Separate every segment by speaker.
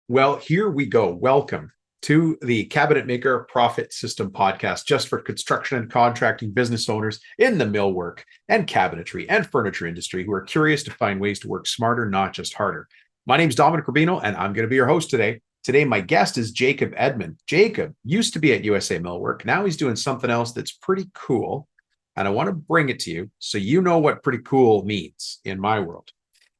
Speaker 1: Well, here we go. Welcome to the Cabinet Maker Profit System podcast, just for construction and contracting business owners in the millwork and cabinetry and furniture industry who are curious to find ways to work smarter, not just harder. My name is Dominic Rubino, and I'm going to be your host today. Today, my guest is Jacob Edmond. Jacob used to be at USA Millwork. Now he's doing something else that's pretty cool, and I want to bring it to you so you know what pretty cool means in my world.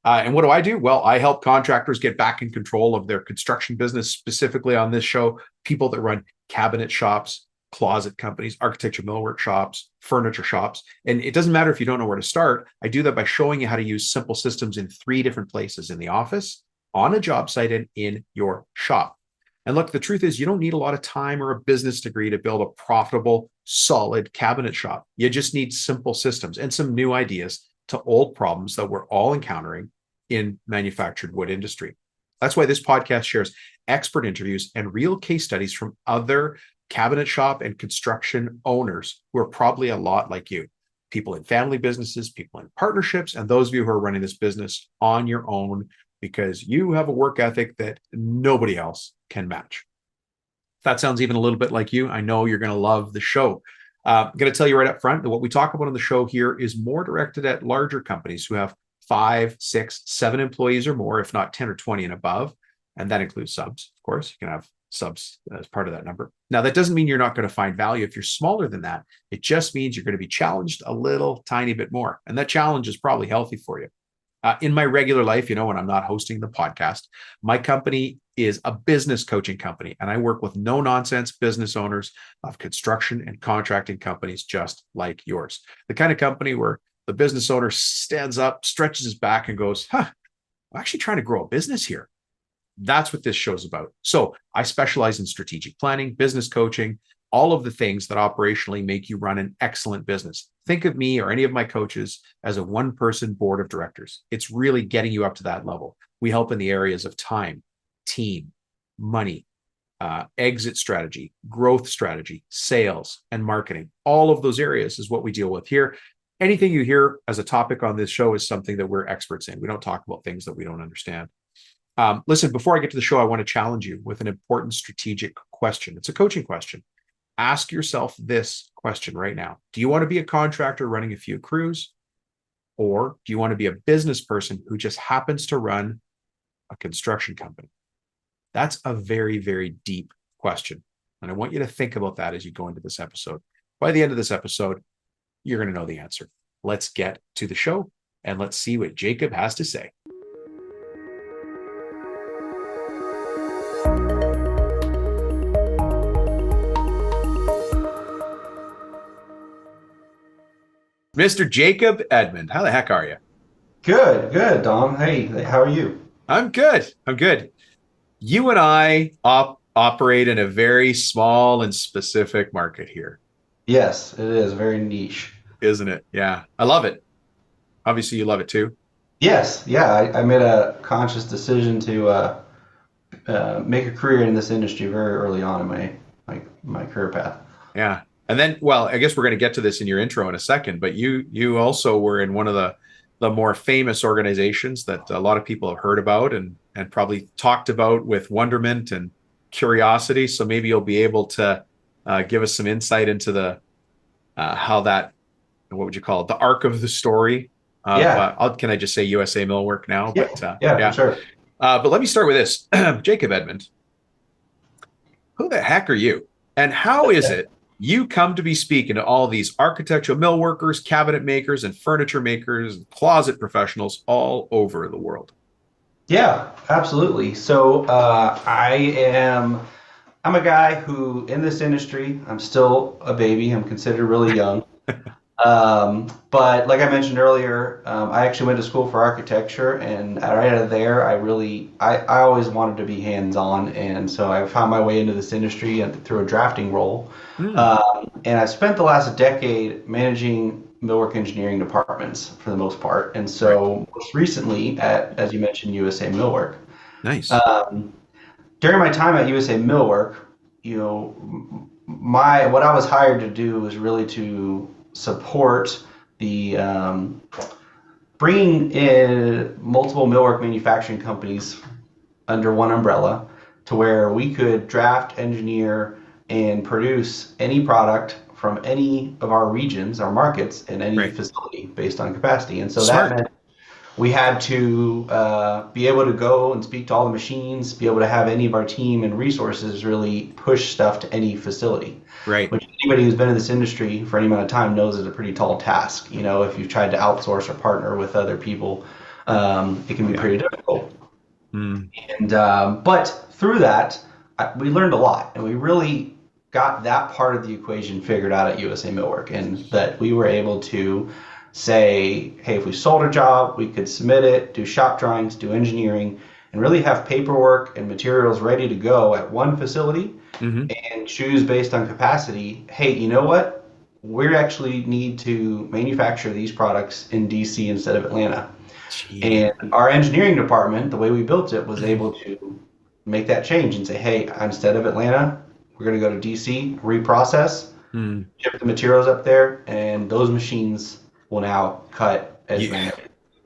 Speaker 1: And what do? Well, I help contractors get back in control of their construction business, specifically on this show, people that run cabinet shops, closet companies, architecture millwork shops, furniture shops. And it doesn't matter if you don't know where to start. I do that by showing you how to use simple systems in 3 different places: in the office, on a job site, and in your shop. And look, the truth is you don't need a lot of time or a business degree to build a profitable, solid cabinet shop. You just need simple systems and some new ideas to old problems that we're all encountering in manufactured wood industry. That's why this podcast shares expert interviews and real case studies from other cabinet shop and construction owners who are probably a lot like you. People in family businesses, people in partnerships, and those of you who are running this business on your own because you have a work ethic that nobody else can match. If that sounds even a little bit like you, I know you're going to love the show. I'm going to tell you right up front that what we talk about on the show here is more directed at larger companies who have 5, 6, 7 employees or more, if not 10 or 20 and above. And that includes subs, of course. You can have subs as part of that number. Now, that doesn't mean you're not going to find value if you're smaller than that. It just means you're going to be challenged a little tiny bit more. And that challenge is probably healthy for you. In my regular life, when I'm not hosting the podcast, my company is a business coaching company, and I work with no-nonsense business owners of construction and contracting companies just like yours. The kind of company where the business owner stands up, stretches his back, and goes, I'm actually trying to grow a business here. That's what this show's about. So I specialize in strategic planning, business coaching, all of the things that operationally make you run an excellent business. Think of me or any of my coaches as a one-person board of directors. It's really getting you up to that level. We help in the areas of time, team, money, exit strategy, growth strategy, sales, and marketing. All of those areas is what we deal with here. Anything you hear as a topic on this show is something that we're experts in. We don't talk about things that we don't understand. Listen, before I get to the show, I want to challenge you with an important strategic question. It's a coaching question. Ask yourself this question right now. Do you want to be a contractor running a few crews? Or do you want to be a business person who just happens to run a construction company? That's a very, very deep question. And I want you to think about that as you go into this episode. By the end of this episode, you're going to know the answer. Let's get to the show and let's see what Jacob has to say. Mr. Jacob Edmond, how the heck are you?
Speaker 2: Good, Dom. Hey, how are you?
Speaker 1: I'm good. You and I operate in a very small and specific market here.
Speaker 2: Yes, it is very niche.
Speaker 1: Isn't it? Yeah, I love it. Obviously, you love it too.
Speaker 2: Yes, yeah. I made a conscious decision to make a career in this industry very early on in my career path.
Speaker 1: Yeah. And then, well, I guess we're going to get to this in your intro in a second, but you also were in one of the more famous organizations that a lot of people have heard about and probably talked about with wonderment and curiosity. So maybe you'll be able to give us some insight into the how that, what would you call it, the arc of the story. Can I just say USA Millwork now?
Speaker 2: Yeah,
Speaker 1: But
Speaker 2: yeah, for sure.
Speaker 1: But let me start with this. Jacob Edmond, who the heck are you? And how is it you come to be speaking to all these architectural millworkers, cabinet makers, and furniture makers, and closet professionals all over the world?
Speaker 2: Yeah, absolutely. So I'm a guy who in this industry, I'm still a baby. I'm considered really young. But like I mentioned earlier, I actually went to school for architecture, and right out of there, I always wanted to be hands-on, and so I found my way into this industry and through a drafting role. And I spent the last decade managing millwork engineering departments for the most part, and so most recently at, as you mentioned, USA Millwork.
Speaker 1: Nice.
Speaker 2: During my time at USA Millwork, what I was hired to do was really to support the bringing in multiple millwork manufacturing companies under one umbrella to where we could draft, engineer, and produce any product from any of our regions, our markets, in any
Speaker 1: Right.
Speaker 2: facility based on capacity. And so that
Speaker 1: Smart.
Speaker 2: meant we had to be able to go and speak to all the machines, be able to have any of our team and resources really push stuff to any facility,
Speaker 1: Right.
Speaker 2: which anybody who's been in this industry for any amount of time knows is a pretty tall task. You know, if you've tried to outsource or partner with other people, it can
Speaker 1: Oh
Speaker 2: be
Speaker 1: yeah.
Speaker 2: pretty difficult.
Speaker 1: Mm.
Speaker 2: And but through that, we learned a lot, and we really got that part of the equation figured out at USA Millwork, and that we were able to say, hey, if we sold a job, we could submit it, do shop drawings, do engineering, and really have paperwork and materials ready to go at one facility
Speaker 1: Hmm.
Speaker 2: and choose based on capacity. Hey, you know what? We actually need to manufacture these products in DC instead of Atlanta.
Speaker 1: Gee.
Speaker 2: And our engineering department, the way we built it, was able to make that change and say, hey, instead of Atlanta, we're going to go to DC, reprocess,
Speaker 1: Mm.
Speaker 2: ship the materials up there, and those machines will now cut as
Speaker 1: You,
Speaker 2: many.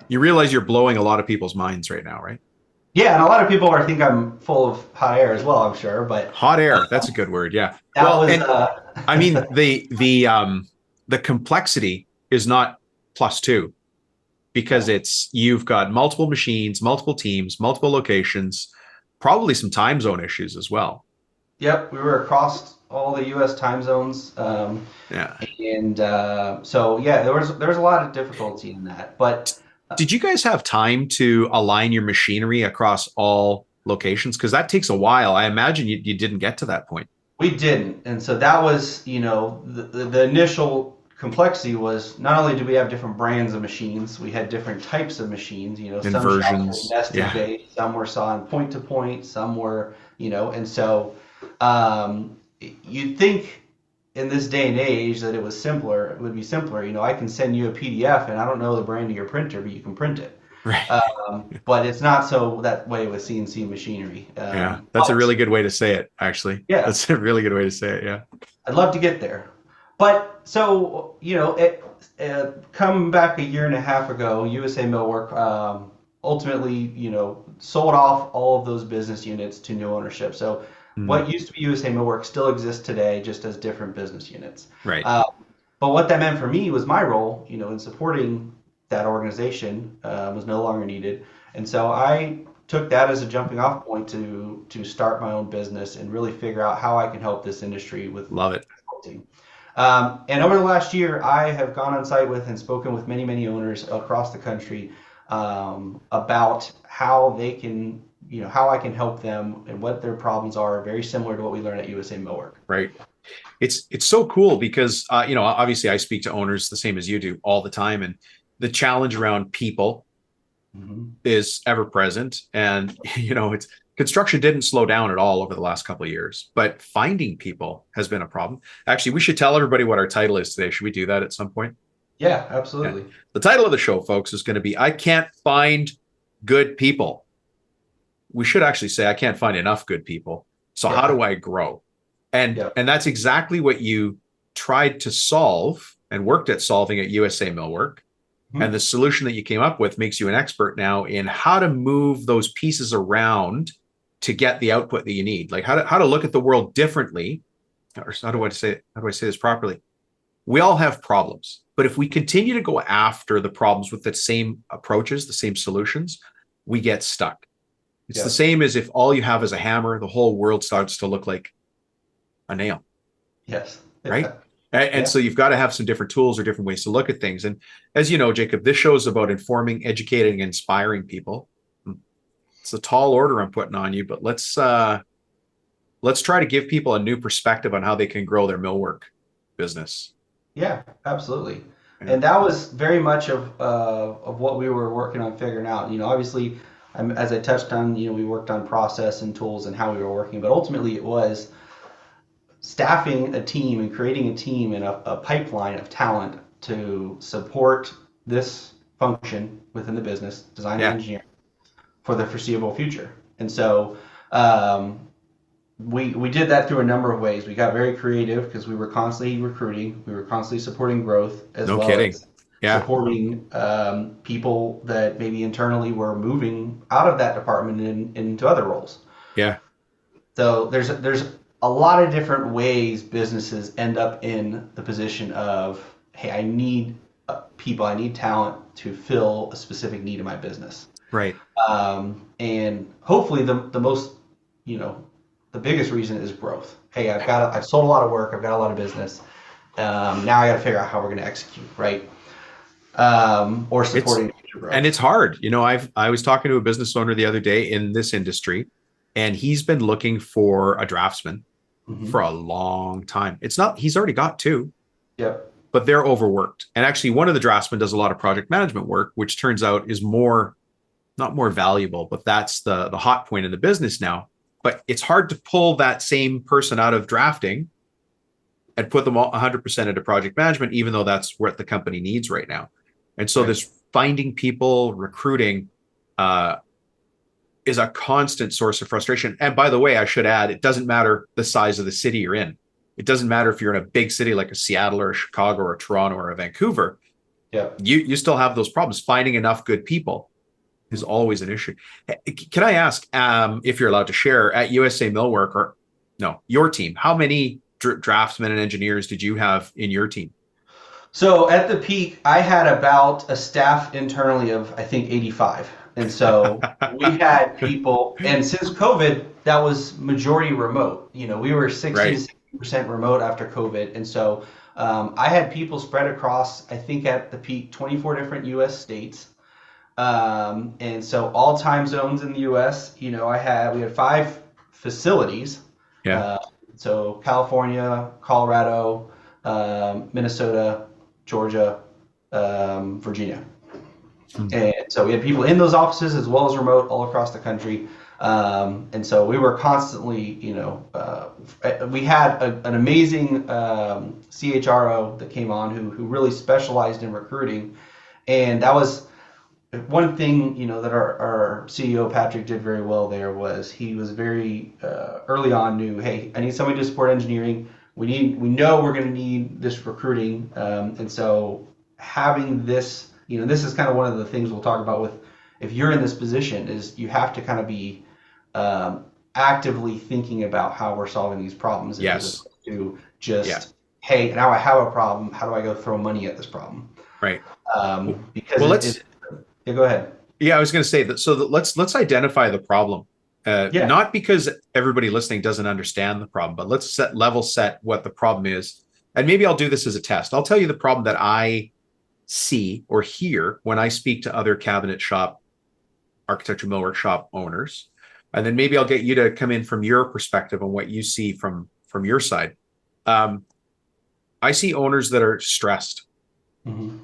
Speaker 1: you realize you're blowing a lot of people's minds right now, right?
Speaker 2: Yeah, and a lot of people are think I'm full of hot air as well, I'm sure, but
Speaker 1: Hot air. That's a good word. Yeah.
Speaker 2: that
Speaker 1: Well,
Speaker 2: was
Speaker 1: and I mean the complexity is not plus two because
Speaker 2: yeah.
Speaker 1: it's you've got multiple machines, multiple teams, multiple locations, probably some time zone issues as well.
Speaker 2: Yep, we were across all the U.S. time zones,
Speaker 1: Yeah.
Speaker 2: and so yeah, there was a lot of difficulty in that, but
Speaker 1: Did you guys have time to align your machinery across all locations? Because that takes a while. I imagine you didn't get to that point.
Speaker 2: we didn't, and so that was, the initial complexity was not only did we have different brands of machines, we had different types of machines. Some shops were
Speaker 1: Inversions.
Speaker 2: nested
Speaker 1: Yeah.
Speaker 2: based, some were sawing point to point, some were, and so um, you'd think in this day and age that it would be simpler. I can send you a PDF and I don't know the brand of your printer, but you can print it.
Speaker 1: Right.
Speaker 2: But it's not so that way with CNC machinery.
Speaker 1: Yeah. That's a
Speaker 2: But
Speaker 1: really good way to say it, actually.
Speaker 2: yeah,
Speaker 1: That's a really good way to say it. Yeah.
Speaker 2: I'd love to get there. But so, come back a year and a half ago, USA Millwork ultimately, sold off all of those business units to new ownership. So
Speaker 1: Mm.
Speaker 2: what used to be USA Millwork still exists today, just as different business units.
Speaker 1: Right.
Speaker 2: Uh, but what that meant for me was my role, in supporting that organization was no longer needed. And so I took that as a jumping off point to start my own business and really figure out how I can help this industry with
Speaker 1: Love it.
Speaker 2: consulting. And over the last year, I have gone on site with and spoken with many, many owners across the country about how they can, how I can help them and what their problems are, very similar to what we learned at USA Millwork.
Speaker 1: Right. It's so cool because obviously I speak to owners the same as you do all the time, and the challenge around people
Speaker 2: Hmm.
Speaker 1: is ever present. And it's construction didn't slow down at all over the last couple of years, but finding people has been a problem. Actually, we should tell everybody what our title is today. Should we do that at some point?
Speaker 2: Yeah,
Speaker 1: Yeah.
Speaker 2: absolutely.
Speaker 1: The title of the show, folks, is going to be I Can't Find Good People. We should actually say I can't find enough good people. So how
Speaker 2: Yeah,
Speaker 1: do I grow? And
Speaker 2: yeah.
Speaker 1: and that's exactly what you tried to solve and worked at solving at USA Millwork. And
Speaker 2: Mhm.
Speaker 1: the solution that you came up with makes you an expert now in how to move those pieces around to get the output that you need. Like how to look at the world differently. Or how do I say this properly? We all have problems, but if we continue to go after the problems with the same approaches, the same solutions, we get stuck. It's the
Speaker 2: Yeah.
Speaker 1: same as if all you have is a hammer, the whole world starts to look like a nail,
Speaker 2: Yes.
Speaker 1: right?
Speaker 2: Yeah.
Speaker 1: And
Speaker 2: Yeah.
Speaker 1: so you've got to have some different tools or different ways to look at things. And as you know, Jacob, this show is about informing, educating, and inspiring people. It's a tall order I'm putting on you, but let's try to give people a new perspective on how they can grow their millwork business.
Speaker 2: Yeah, absolutely.
Speaker 1: Yeah.
Speaker 2: And that was very much of what we were working on figuring out. Obviously, as I touched on, we worked on process and tools and how we were working, but ultimately it was staffing a team and creating a team and a pipeline of talent to support this function within the business, design and
Speaker 1: Yeah.
Speaker 2: engineering, for the foreseeable future. And so um, we did that through a number of ways. We got very creative because we were constantly recruiting, we were constantly supporting growth, as
Speaker 1: No
Speaker 2: well
Speaker 1: kidding.
Speaker 2: as
Speaker 1: Yeah.
Speaker 2: supporting people that maybe internally were moving out of that department and into other roles.
Speaker 1: Yeah.
Speaker 2: So there's a lot of different ways businesses end up in the position of, hey, I need people, I need talent to fill a specific need in my business.
Speaker 1: Right.
Speaker 2: And hopefully the most, you know, the biggest reason is growth. Hey, I've sold a lot of work, I've got a lot of business. Now I got to figure out how we're going to execute, right? Or
Speaker 1: It's
Speaker 2: supporting future
Speaker 1: and
Speaker 2: growth.
Speaker 1: it's hard. I was talking to a business owner the other day in this industry, and he's been looking for a draftsman for
Speaker 2: Hmm.
Speaker 1: a long time. It's not, he's already got two,
Speaker 2: Yep.
Speaker 1: but they're overworked. And actually, one of the draftsmen does a lot of project management work, which turns out is more, not more valuable, but that's the hot point in the business now. But it's hard to pull that same person out of drafting and put them all 100% into project management, even though that's what the company needs right now. And so
Speaker 2: Right.
Speaker 1: this finding people, recruiting, uh, is a constant source of frustration. And by the way, I should add, it doesn't matter the size of the city you're in. It doesn't matter if you're in a big city like a Seattle or a Chicago or a Toronto or a Vancouver.
Speaker 2: Yep.
Speaker 1: You still have those problems. Finding enough good people is always an issue. Can I ask, if you're allowed to share, at USA Millwork, or no, your team, how many draftsmen and engineers did you have in your team?
Speaker 2: So at the peak, I had about a staff internally of, I think, 85. And so we had people, and since COVID, that was majority remote. You know, we were 60 to
Speaker 1: Right.
Speaker 2: 60% remote after COVID. And so I had people spread across, I think at the peak, 24 different US states. And so all time zones in the US, you know, we had 5 facilities.
Speaker 1: Yeah.
Speaker 2: Uh, so California, Colorado, Minnesota, Georgia, Virginia.
Speaker 1: Hmm.
Speaker 2: And so we had people in those offices as well as remote all across the country. And so we were constantly, we had an amazing CHRO that came on who really specialized in recruiting. And that was one thing, that our CEO Patrick did very well there was he was very early on knew, hey, I need somebody to support engineering. We know we're going to need this recruiting, and so having this, this is kind of one of the things we'll talk about with if you're in this position is you have to kind of be actively thinking about how we're solving these problems as
Speaker 1: Yes.
Speaker 2: opposed to
Speaker 1: Yeah.
Speaker 2: just, hey, now I have a problem. How do I go throw money at this problem?
Speaker 1: Right.
Speaker 2: Because
Speaker 1: Well,
Speaker 2: it yeah, go ahead.
Speaker 1: yeah, I was going to say that. So that let's identify the problem.
Speaker 2: Yeah.
Speaker 1: Not because everybody listening doesn't understand the problem, but let's set what the problem is. And maybe I'll do this as a test. I'll tell you the problem that I see or hear when I speak to other cabinet shop, architecture millwork shop owners. And then maybe I'll get you to come in from your perspective on what you see from your side. Um, I see owners that are stressed
Speaker 2: Hmm.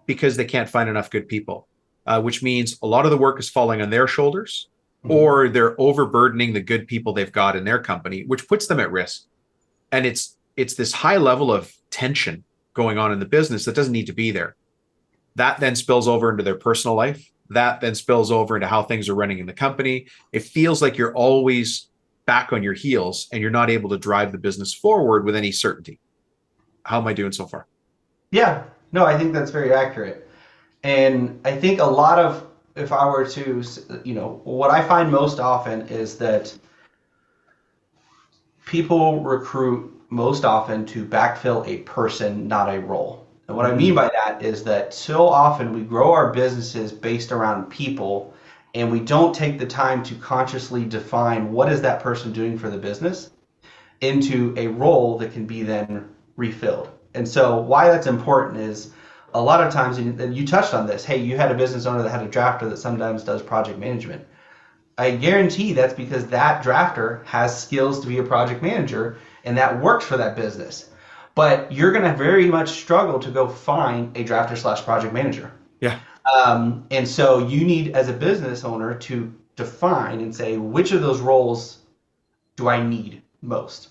Speaker 1: because they can't find enough good people, which means a lot of the work is falling on their shoulders,
Speaker 2: Hmm.
Speaker 1: or they're overburdening the good people they've got in their company, which puts them at risk. And it's this high level of tension going on in the business that doesn't need to be there. That then spills over into their personal life. That then spills over into how things are running in the company. It feels like you're always back on your heels and you're not able to drive the business forward with any certainty. How am I doing so far?
Speaker 2: Yeah, no, I think that's very accurate. And I think a lot of, if I were to, what I find most often is that people recruit most often to backfill a person, not a role. And what I mean
Speaker 1: Mm,
Speaker 2: by that is that so often we grow our businesses based around people and we don't take the time to consciously define what is that person doing for the business into a role that can be then refilled. And so why that's important is a lot of times, and you touched on this, hey, you had a business owner that had a drafter that sometimes does project management. I guarantee that's because that drafter has skills to be a project manager and that works for that business. But you're going to very much struggle to go find a drafter slash project manager.
Speaker 1: yeah.
Speaker 2: And so you need, as a business owner, to define and say, which of those roles do I need most?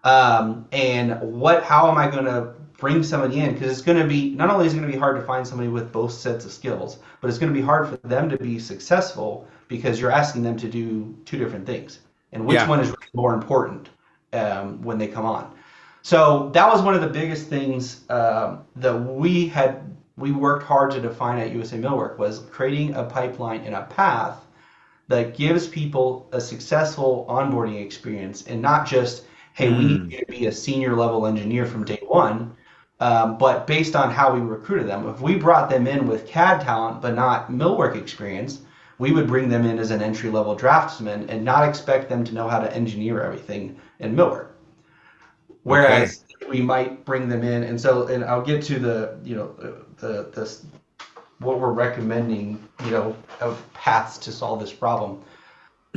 Speaker 2: And how am I going to bring somebody in? Because it's going to be, not only is it going to be hard to find somebody with both sets of skills, but it's going to be hard for them to be successful because you're asking them to do two different things. And which
Speaker 1: Yeah.
Speaker 2: one is really more important when they come on? So that was one of the biggest things that we worked hard to define at USA Millwork was creating a pipeline and a path that gives people a successful onboarding experience and not just, hey, we need
Speaker 1: Mm,
Speaker 2: you to be a senior level engineer from day one, but based on how we recruited them. If we brought them in with CAD talent but not millwork experience, we would bring them in as an entry level draftsman and not expect them to know how to engineer everything in millwork.
Speaker 1: okay.
Speaker 2: Whereas we might bring them in, and I'll get to the the what we're recommending, of paths to solve this problem.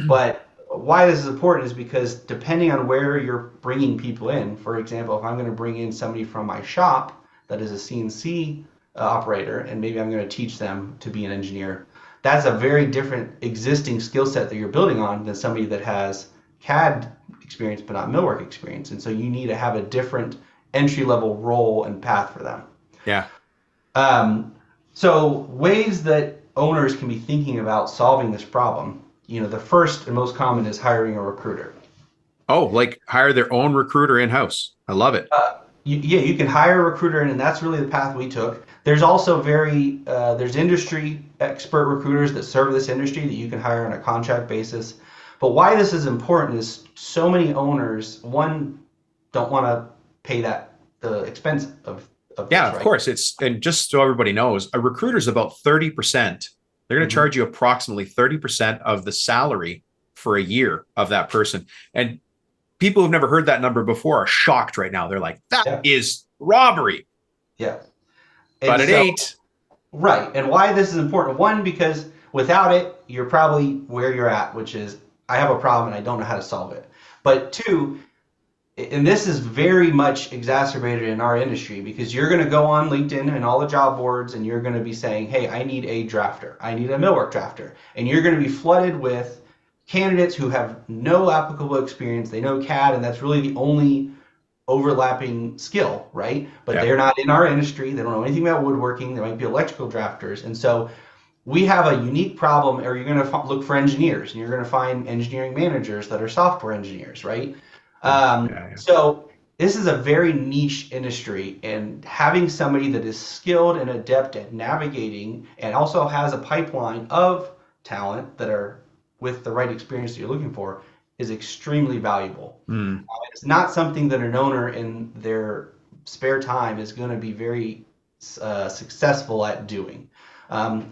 Speaker 2: But why this is important is because depending on where you're bringing people in, for example, if I'm going to bring in somebody from my shop that is a CNC operator, and maybe I'm going to teach them to be an engineer, that's a very different existing skill set that you're building on than somebody that has CAD experience but not millwork experience. And so you need to have a different entry level role and path for them.
Speaker 1: Yeah.
Speaker 2: So ways that owners can be thinking about solving this problem, the first and most common is hiring a recruiter.
Speaker 1: Oh, like hire their own recruiter in-house. I love it.
Speaker 2: You can hire a recruiter, and that's really the path we took. There's also there's industry expert recruiters that serve this industry that you can hire on a contract basis. But why this is important is so many owners, one, don't want to pay the expense of
Speaker 1: Yeah,
Speaker 2: this,
Speaker 1: of
Speaker 2: right?
Speaker 1: course. And just so everybody knows, a recruiter is about 30%. They're going to
Speaker 2: Mm-hmm.
Speaker 1: charge you approximately 30% of the salary for a year of that person. And people who've never heard that number before are shocked right now. They're like, that
Speaker 2: Yeah,
Speaker 1: is robbery,
Speaker 2: yeah. And
Speaker 1: but it
Speaker 2: so,
Speaker 1: ain't.
Speaker 2: right. And why this is important. One, because without it, you're probably where you're at, which is I have a problem and I don't know how to solve it. But two, and this is very much exacerbated in our industry because you're going to go on LinkedIn and all the job boards and you're going to be saying, hey, I need a drafter. I need a millwork drafter. And you're going to be flooded with candidates who have no applicable experience. They know CAD, and that's really the only overlapping skill, right? But
Speaker 1: Yeah.
Speaker 2: they're not in our industry. They don't know anything about woodworking. They might be electrical drafters. And so we have a unique problem, or you're going to look for engineers, and you're going to find engineering managers that are software engineers, right?
Speaker 1: Yeah. Yeah.
Speaker 2: So this is a very niche industry, and having somebody that is skilled and adept at navigating and also has a pipeline of talent that are with the right experience that you're looking for is extremely valuable.
Speaker 1: Mm.
Speaker 2: It's not something that an owner in their spare time is going to be very successful at doing.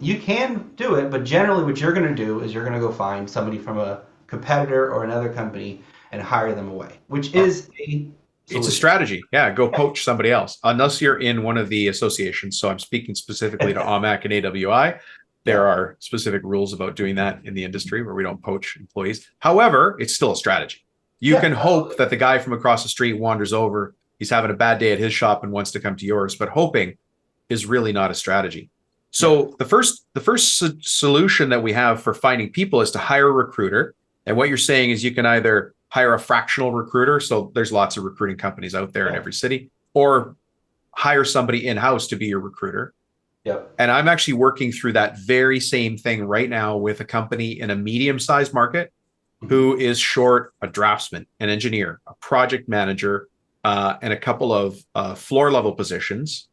Speaker 2: You can do it, but generally, what you're going to do is you're going to go find somebody from a competitor or another company and hire them away, which
Speaker 1: Uh,
Speaker 2: is a
Speaker 1: It's a
Speaker 2: solution.
Speaker 1: strategy. Yeah. Go poach somebody else, unless you're in one of the associations. So I'm speaking specifically to OMAC and AWI. There
Speaker 2: Yeah,
Speaker 1: are specific rules about doing that in the industry where we don't poach employees. However, it's still a strategy. You
Speaker 2: yeah,
Speaker 1: can hope
Speaker 2: absolutely.
Speaker 1: that the guy from across the street wanders over, he's having a bad day at his shop and wants to come to yours, but hoping is really not a strategy.
Speaker 2: Yeah,
Speaker 1: So the first solution that we have for finding people is to hire a recruiter. And what you're saying is you can either hire a fractional recruiter, so there's lots of recruiting companies out there in
Speaker 2: yeah,
Speaker 1: every city, or hire somebody in-house to be your recruiter.
Speaker 2: yeah.
Speaker 1: And I'm actually working through that very same thing right now with a company in a medium-sized market
Speaker 2: Mhm.
Speaker 1: who is short a draftsman, an engineer, a project manager, and a couple of floor level positions.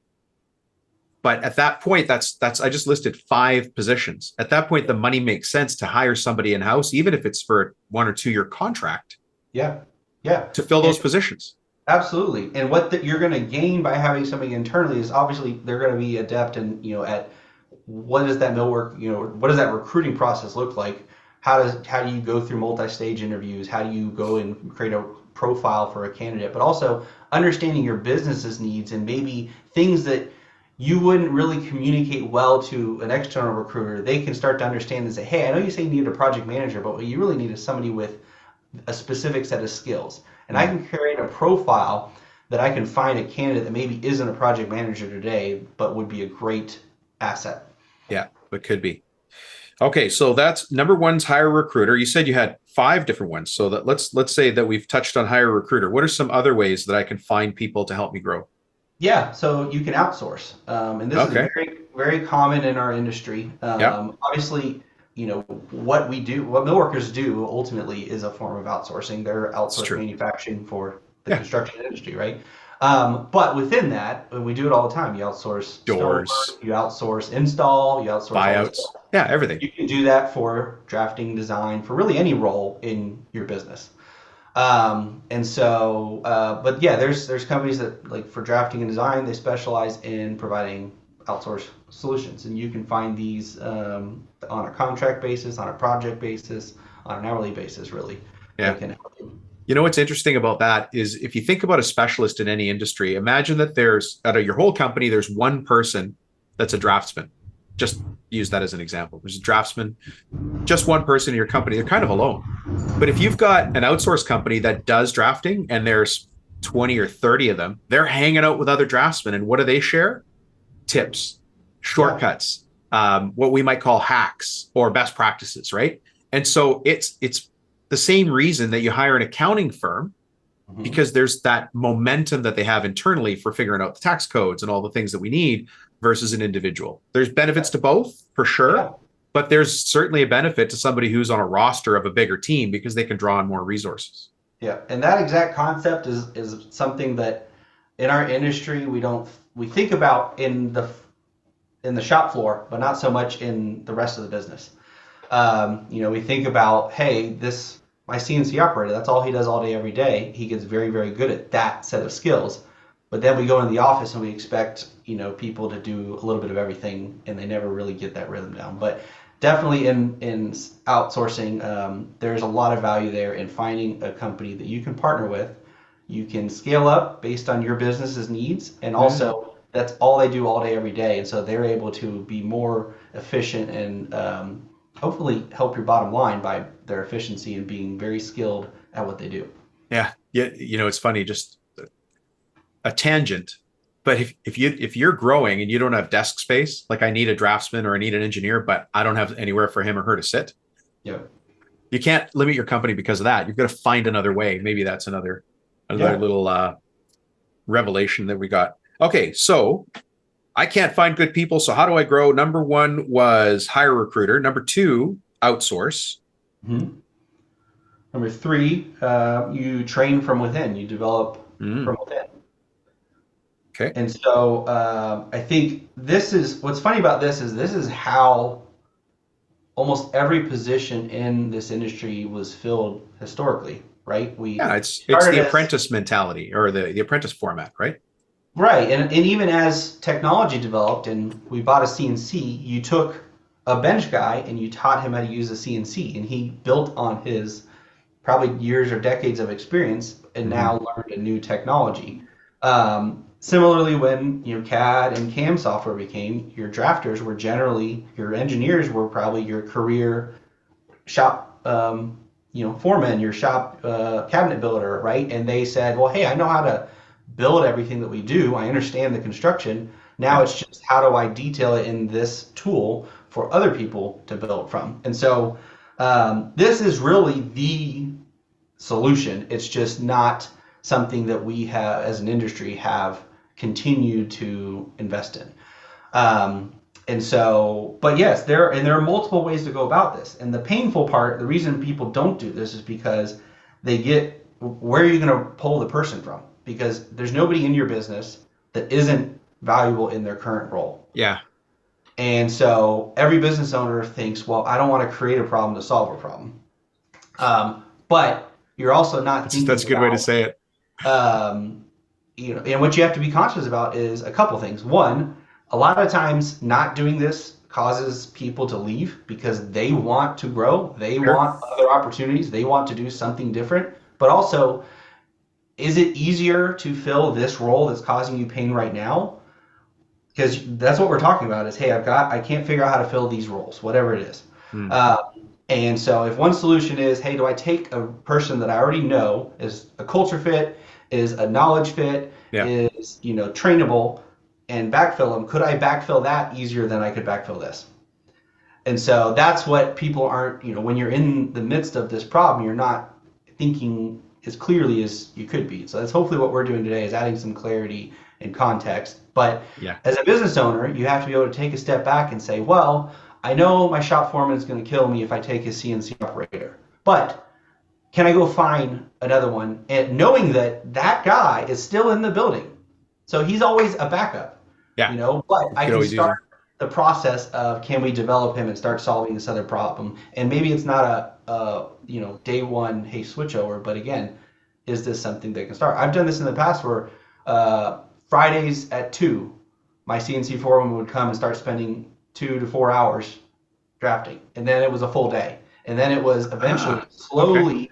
Speaker 1: But at that point, that's I just listed 5 positions. At that point, the money makes sense to hire somebody in house, even if it's for a 1 or 2 year contract,
Speaker 2: Yeah, yeah.
Speaker 1: to fill
Speaker 2: And
Speaker 1: those positions.
Speaker 2: absolutely. And you're going to gain by having somebody internally is obviously they're going to be adept and at what does that millwork, what does that recruiting process look like? How do you go through multi-stage interviews? How do you go and create a profile for a candidate? But also understanding your business's needs and maybe things that you wouldn't really communicate well to an external recruiter. They can start to understand and say, hey, I know you say you need a project manager, but what you really need is somebody with a specific set of skills. And I
Speaker 1: Mm,
Speaker 2: can create a profile that I can find a candidate that maybe isn't a project manager today, but would be a great asset.
Speaker 1: yeah, but could be. Okay, so that's number one's hire recruiter. You said you had 5 different ones. So that let's say that we've touched on hire recruiter. What are some other ways that I can find people to help me grow?
Speaker 2: Yeah, so you can outsource, and this is
Speaker 1: Okay.
Speaker 2: very, very common in our industry.
Speaker 1: Yeah,
Speaker 2: Obviously, what we do, what millworkers do, ultimately is a form of outsourcing. They're
Speaker 1: it's
Speaker 2: outsourced
Speaker 1: true.
Speaker 2: manufacturing for the
Speaker 1: Yeah.
Speaker 2: construction industry, right? But within that, and we do it all the time. You outsource
Speaker 1: Doors,
Speaker 2: stonework, you outsource install, you outsource all this
Speaker 1: buyouts.
Speaker 2: stuff.
Speaker 1: Yeah, everything.
Speaker 2: You can do that for drafting, design, for really any role in your business. But yeah, there's companies that like for drafting and design, they specialize in providing outsourced solutions, and you can find these on a contract basis, on a project basis, on an hourly basis, really,
Speaker 1: Yeah.
Speaker 2: that can help you.
Speaker 1: You know what's interesting about that is if you think about a specialist in any industry, imagine that there's out of your whole company, there's one person that's a draftsman. Just use that as an example. There's a draftsman, just one person in your company. They're kind of alone. But if you've got an outsourced company that does drafting and there's 20 or 30 of them, they're hanging out with other draftsmen. And what do they share? Tips,
Speaker 2: Yeah.
Speaker 1: shortcuts, what we might call hacks or best practices, right? And so it's the same reason that you hire an accounting firm
Speaker 2: Hmm.
Speaker 1: because there's that momentum that they have internally for figuring out the tax codes and all the things that we need versus an individual. There's benefits to both for sure,
Speaker 2: Yeah.
Speaker 1: but there's certainly a benefit to somebody who's on a roster of a bigger team because they can draw on more resources.
Speaker 2: Yeah. And that exact concept is something that in our industry we think about in the shop floor, but not so much in the rest of the business. We think about, hey, this my CNC operator, that's all he does all day, every day. He gets very, very good at that set of skills. But then we go into the office and we expect, people to do a little bit of everything, and they never really get that rhythm down. But definitely in outsourcing, there's a lot of value there in finding a company that you can partner with. You can scale up based on your business's needs, and
Speaker 1: Mm.
Speaker 2: also that's all they do all day, every day, and so they're able to be more efficient and hopefully help your bottom line by their efficiency and being very skilled at what they do.
Speaker 1: Yeah. Yeah. It's funny, just a tangent. But if you're growing and you don't have desk space, like I need a draftsman or I need an engineer, but I don't have anywhere for him or her to sit,
Speaker 2: Yeah.
Speaker 1: you can't limit your company because of that. You're going to find another way. Maybe that's another
Speaker 2: Yeah.
Speaker 1: little revelation that we got. Okay, so I can't find good people. So how do I grow? Number one was hire a recruiter. Number two, outsource.
Speaker 2: Hmm. Number three, you train from within. You develop
Speaker 1: Mm,
Speaker 2: from within.
Speaker 1: okay.
Speaker 2: And so I think this is what's funny about this is how almost every position in this industry was filled historically, right? We
Speaker 1: Yeah, it's the
Speaker 2: started as
Speaker 1: apprentice mentality or the apprentice format, right?
Speaker 2: right, and even as technology developed and we bought a CNC, you took a bench guy and you taught him how to use a CNC, and he built on his probably years or decades of experience and
Speaker 1: Mm-hmm.
Speaker 2: now learned a new technology. Similarly, when CAD and CAM software became, your drafters were generally your engineers were probably your career shop foreman, your shop cabinet builder, right? And they said, well, hey, I know how to build everything that we do. I understand the construction. Now
Speaker 1: Yeah.
Speaker 2: it's just how do I detail it in this tool for other people to build from? And so this is really the solution. It's just not something that we have as an industry have continued to invest in. But yes, there are multiple ways to go about this. And the painful part, the reason people don't do this is because they get, where are you going to pull the person from? Because there's nobody in your business that isn't valuable in their current role.
Speaker 1: Yeah.
Speaker 2: And so every business owner thinks, well, I don't want to create a problem to solve a problem. But you're also not
Speaker 1: That's
Speaker 2: thinking
Speaker 1: a good way to
Speaker 2: about,
Speaker 1: say it.
Speaker 2: um, and what you have to be conscious about is a couple things. One, a lot of times not doing this causes people to leave because they want to grow, they
Speaker 1: Sure.
Speaker 2: want other opportunities, they want to do something different. But also, is it easier to fill this role that's causing you pain right now? Because that's what we're talking about is, hey, I can't figure out how to fill these roles, whatever it is.
Speaker 1: Mm.
Speaker 2: Uh, and so if one solution is, hey, do I take a person that I already know is a culture fit, is a knowledge fit,
Speaker 1: Yeah.
Speaker 2: is trainable, and backfill them? Could I backfill that easier than I could backfill this? And so that's what people aren't. When you're in the midst of this problem, you're not thinking as clearly as you could be. So that's hopefully what we're doing today is adding some clarity and context. But
Speaker 1: Yeah.
Speaker 2: as a business owner, you have to be able to take a step back and say, well, I know my shop foreman is going to kill me if I take his CNC operator, but can I go find another one? And knowing that that guy is still in the building, so he's always a backup,
Speaker 1: Yeah.
Speaker 2: but
Speaker 1: You
Speaker 2: I
Speaker 1: could
Speaker 2: can
Speaker 1: always use
Speaker 2: start
Speaker 1: them.
Speaker 2: the process of can we develop him and start solving this other problem? And maybe it's not a day one, hey, switch over, but again, is this something that can start? I've done this in the past where Fridays at 2, my CNC foreman would come and start spending 2 to 4 hours drafting. And then it was a full day. And then it was eventually slowly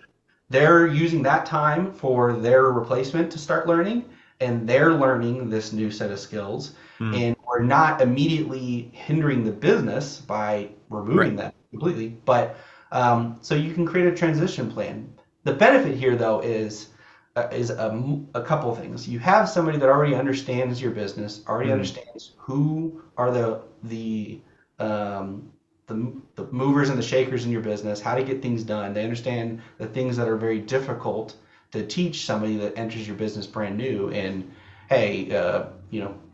Speaker 2: they're using that time for their replacement to start learning, and they're learning this new set of skills. And we're not immediately hindering the business by removing them completely. But so you can create a transition plan. The benefit here, though, is a couple of things. You have somebody that already understands your business, already understands who are the movers and the shakers in your business, how to get things done. They understand the things that are very difficult to teach somebody that enters your business brand new. And hey,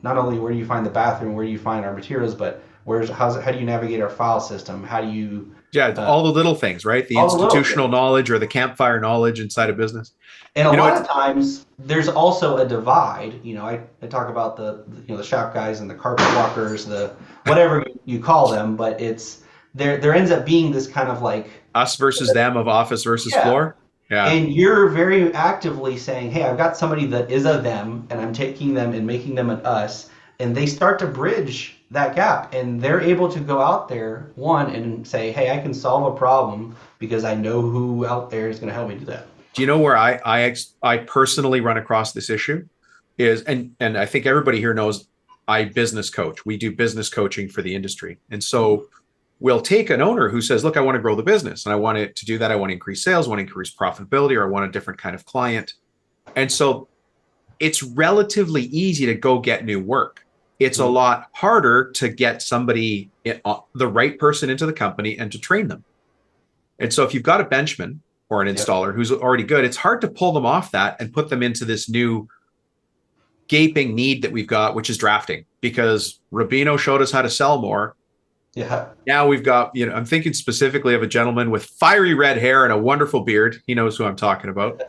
Speaker 2: not only where do you find the bathroom, where do you find our materials, but how do you navigate our file system? How do you
Speaker 1: all the little things, right? The institutional knowledge or the campfire knowledge inside a business.
Speaker 2: And a lot of times there's also a divide. I talk about the shop guys and the carpet walkers, the whatever you call them, but it's there ends up being this kind of like
Speaker 1: us versus them of office versus floor. Yeah.
Speaker 2: And you're very actively saying, hey, I've got somebody that is a them, and I'm taking them and making them an us, and they start to bridge that gap, and they're able to go out there, and say, hey, I can solve a problem because I know who out there is going to help me do that.
Speaker 1: Do you know where I personally run across this issue is, and I think everybody here knows I business coach. We do business coaching for the industry. And so we'll take an owner who says, look, I want to grow the business, and I want it to do that. I want to increase sales, I want to increase profitability, or I want a different kind of client. And so it's relatively easy to go get new work. It's a lot harder to get somebody, the right person into the company and to train them. And so if you've got a benchman or an installer who's already good, it's hard to pull them off that and put them into this new gaping need that we've got, which is drafting, because Rubino showed us how to sell more.
Speaker 2: Yeah.
Speaker 1: Now we've got, I'm thinking specifically of a gentleman with fiery red hair and a wonderful beard. He knows who I'm talking about.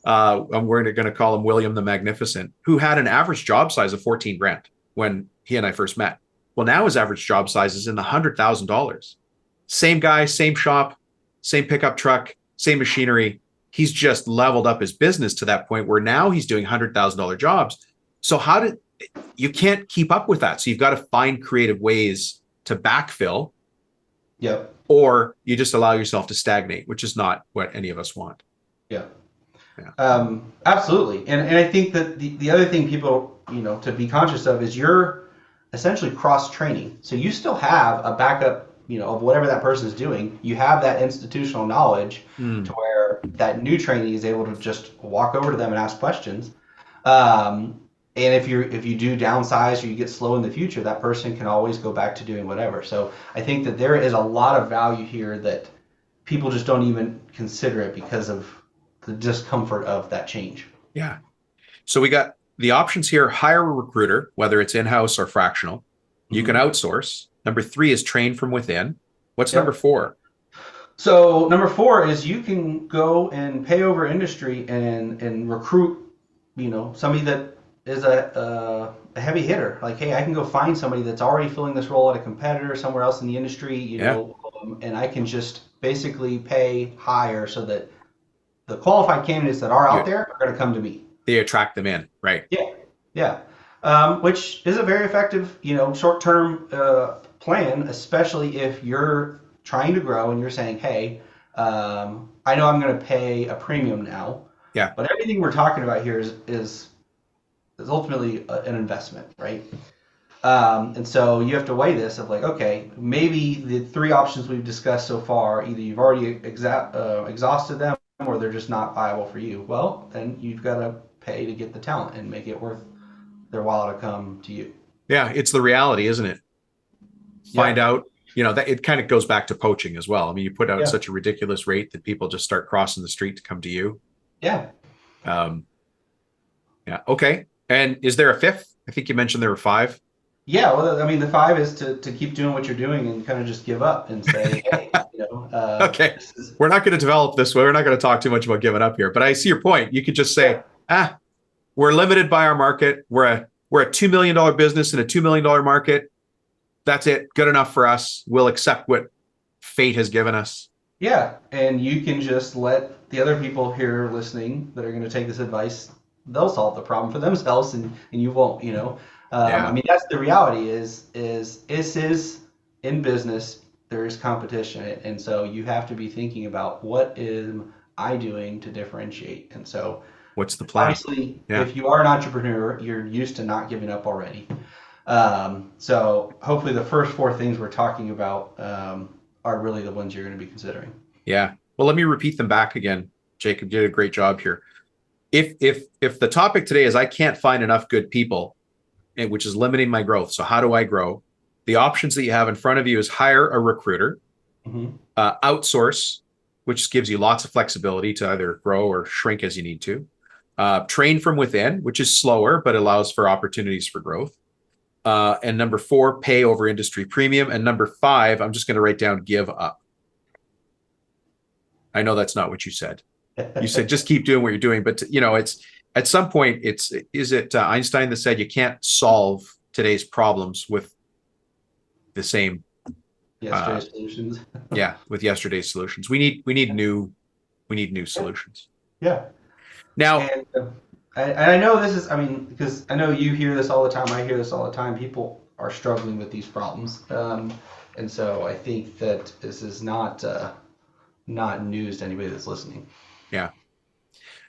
Speaker 1: We're going to call him William the Magnificent, who had an average job size of 14 grand when he and I first met. Well, now his average job size is in the $100,000. Same guy, same shop, same pickup truck, same machinery. He's just leveled up his business to that point where now he's doing $100,000 jobs. So you can't keep up with that. So you've got to find creative ways to backfill.
Speaker 2: Yep.
Speaker 1: Or you just allow yourself to stagnate, which is not what any of us want.
Speaker 2: Yeah. Absolutely. And I think that the other thing people, to be conscious of is you're essentially cross-training. So you still have a backup, of whatever that person is doing. You have that institutional knowledge to where that new trainee is able to just walk over to them and ask questions. And if you do downsize or you get slow in the future, that person can always go back to doing whatever. So I think that there is a lot of value here that people just don't even consider it because of the discomfort of that change.
Speaker 1: Yeah. So we got the options here: hire a recruiter, whether it's in-house or fractional. You can outsource. Number 3 is train from within. What's number 4?
Speaker 2: So number 4 is you can go and pay over industry and recruit, somebody that is a heavy hitter. Like, hey, I can go find somebody that's already filling this role at a competitor somewhere else in the industry, and I can just basically pay higher so that the qualified candidates that are out there are going to come to me.
Speaker 1: They attract them in, right?
Speaker 2: Yeah. Which is a very effective, short-term plan, especially if you're trying to grow and you're saying, hey, I know I'm going to pay a premium now.
Speaker 1: Yeah.
Speaker 2: But everything we're talking about here is ultimately an investment, right? And so you have to weigh this of like, okay, maybe the 3 options we've discussed so far, either you've already exhausted them or they're just not viable for you. Well, then you've got to pay to get the talent and make it worth their while to come to you.
Speaker 1: Yeah, it's the reality, isn't it? Find out, that it kind of goes back to poaching as well. I mean, you put out such a ridiculous rate that people just start crossing the street to come to you.
Speaker 2: Yeah.
Speaker 1: Okay. And is there a 5th? I think you mentioned there were 5.
Speaker 2: Yeah. Well, I mean, the 5 is to keep doing what you're doing and kind of just give up and say, hey,
Speaker 1: okay, we're not going to develop this way. We're not going to talk too much about giving up here, but I see your point. You could just say, we're limited by our market. We're a $2 million business in a $2 million market. That's it. Good enough for us. We'll accept what fate has given us.
Speaker 2: Yeah, and you can just let the other people here listening that are going to take this advice, they'll solve the problem for themselves, and you won't, you know. I
Speaker 1: Yeah.
Speaker 2: mean, that's the reality is in business, there is competition, and so you have to be thinking about what am I doing to differentiate. And so
Speaker 1: What's the plan?
Speaker 2: obviously,
Speaker 1: Yeah.
Speaker 2: if you are an entrepreneur, you're used to not giving up already. So hopefully the first four things we're talking about are really the ones you're going to be considering.
Speaker 1: Yeah. Well, let me repeat them back again. Jacob, you did a great job here. If the topic today is I can't find enough good people, which is limiting my growth. So how do I grow? The options that you have in front of you is hire a recruiter,
Speaker 2: Mm-hmm.
Speaker 1: outsource, which gives you lots of flexibility to either grow or shrink as you need to. Train from within, which is slower, but allows for opportunities for growth. And number 4, pay over industry premium. And number 5, I'm just going to write down give up. I know that's not what you said. You said just keep doing what you're doing, but it's at some point is it Einstein that said you can't solve today's problems with the same
Speaker 2: Yesterday's solutions.
Speaker 1: with yesterday's solutions. We need new solutions.
Speaker 2: Yeah.
Speaker 1: Now,
Speaker 2: And I know this is, I mean, because I know you hear this all the time. I hear this all the time. People are struggling with these problems. And so I think that this is not news to anybody that's listening.
Speaker 1: yeah.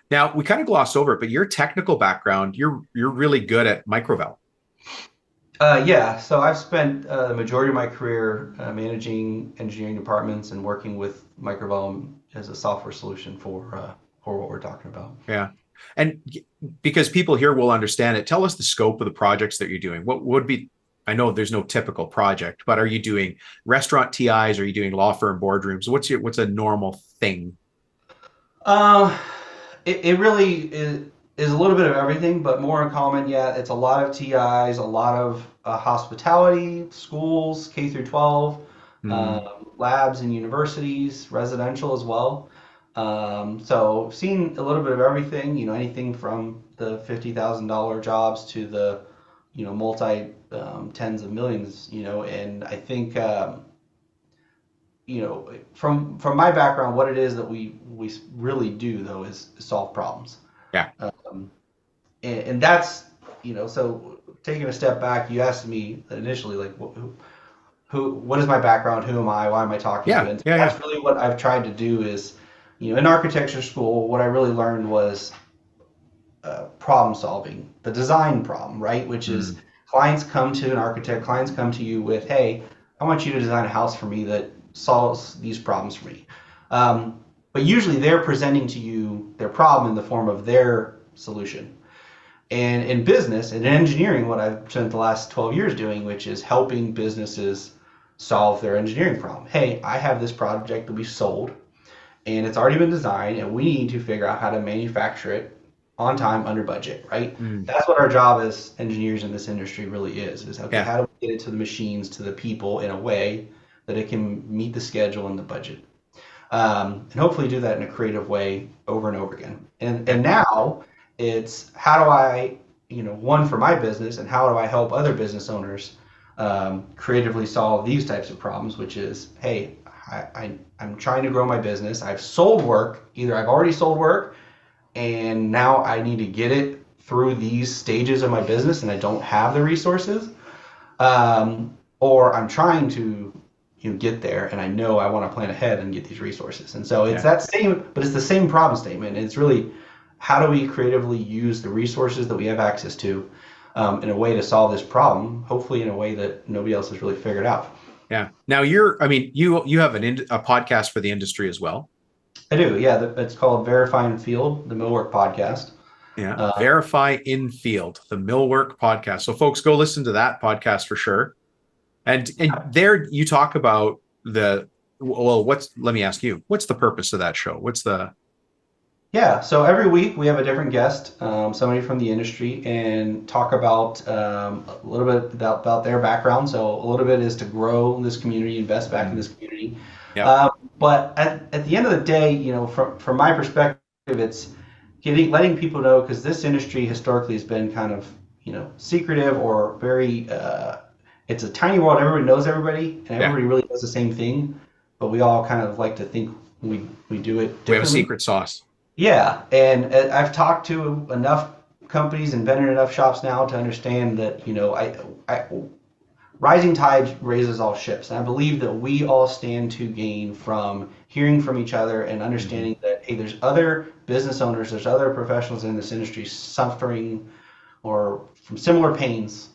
Speaker 1: Now we kind of glossed over it, but your technical background, you're really good at microval.
Speaker 2: Yeah, so I've spent the majority of my career managing engineering departments and working with Microvel as a software solution for what we're talking about.
Speaker 1: Yeah. And because people here will understand it, tell us the scope of the projects that you're doing. What would be, I know there's no typical project, but are you doing restaurant TIs? Are you doing law firm boardrooms? What's a normal thing?
Speaker 2: Uh, it really is a little bit of everything, but more in common, yeah, it's a lot of TIs, a lot of hospitality, schools, K through 12,
Speaker 1: Hmm.
Speaker 2: labs and universities, residential as well. So seeing a little bit of everything, anything from the $50,000 jobs to the, multi tens of millions, and I think, from my background, what it is that we really do though is solve problems.
Speaker 1: Yeah.
Speaker 2: Um, and that's, so taking a step back, you asked me initially, like, what is my background? Who am I? Why am I talking to you?
Speaker 1: Yeah.
Speaker 2: And so
Speaker 1: Yeah. Yeah.
Speaker 2: that's really what I've tried to do is, in architecture school, what I really learned was problem solving, the design problem, right? Which is
Speaker 1: Hmm.
Speaker 2: clients come to you with, hey, I want you to design a house for me that solves these problems for me. But usually they're presenting to you their problem in the form of their solution. And in business and in engineering, what I've spent the last 12 years doing, which is helping businesses solve their engineering problem. Hey, I have this project that we sold and it's already been designed and we need to figure out how to manufacture it on time under budget, right?
Speaker 1: Hmm.
Speaker 2: That's what our job as engineers in this industry really is okay,
Speaker 1: Yeah.
Speaker 2: how do we get it to the machines, to the people in a way that it can meet the schedule and the budget? And hopefully do that in a creative way over and over again. And
Speaker 1: Yeah.
Speaker 2: now it's how do I, one for my business, and how do I help other business owners creatively solve these types of problems, which is, hey, I'm trying to grow my business. I've sold work, either I've already sold work and now I need to get it through these stages of my business and I don't have the resources, or I'm trying to get there and I know I want to plan ahead and get these resources. And so it's
Speaker 1: Yeah.
Speaker 2: that same, but it's the same problem statement. It's really how do we creatively use the resources that we have access to in a way to solve this problem, hopefully in a way that nobody else has really figured out.
Speaker 1: Yeah. Now I mean, you have a podcast for the industry as well.
Speaker 2: I do, yeah. It's called Verify and Field, the Millwork podcast.
Speaker 1: Yeah.
Speaker 2: Uh,
Speaker 1: Verify in field, the Millwork podcast. So folks, go listen to that podcast for sure. And there you talk about let me ask you, what's the purpose of that show? What's the
Speaker 2: Yeah, so every week we have a different guest, somebody from the industry, and talk about a little bit about their background. So a little bit is to grow this community, invest back in this community.
Speaker 1: yeah.
Speaker 2: But at the end of the day, from my perspective, it's letting people know because this industry historically has been kind of secretive or very it's a tiny world. Everybody knows everybody, and
Speaker 1: Yeah.
Speaker 2: everybody really does the same thing, but we all kind of like to think we do it
Speaker 1: We have a
Speaker 2: differently.
Speaker 1: secret sauce.
Speaker 2: Yeah, and I've talked to enough companies and been in enough shops now to understand that, I rising tide raises all ships. And I believe that we all stand to gain from hearing from each other and
Speaker 1: Hmm.
Speaker 2: understanding that, hey, there's other business owners, there's other professionals in this industry suffering or from similar pains,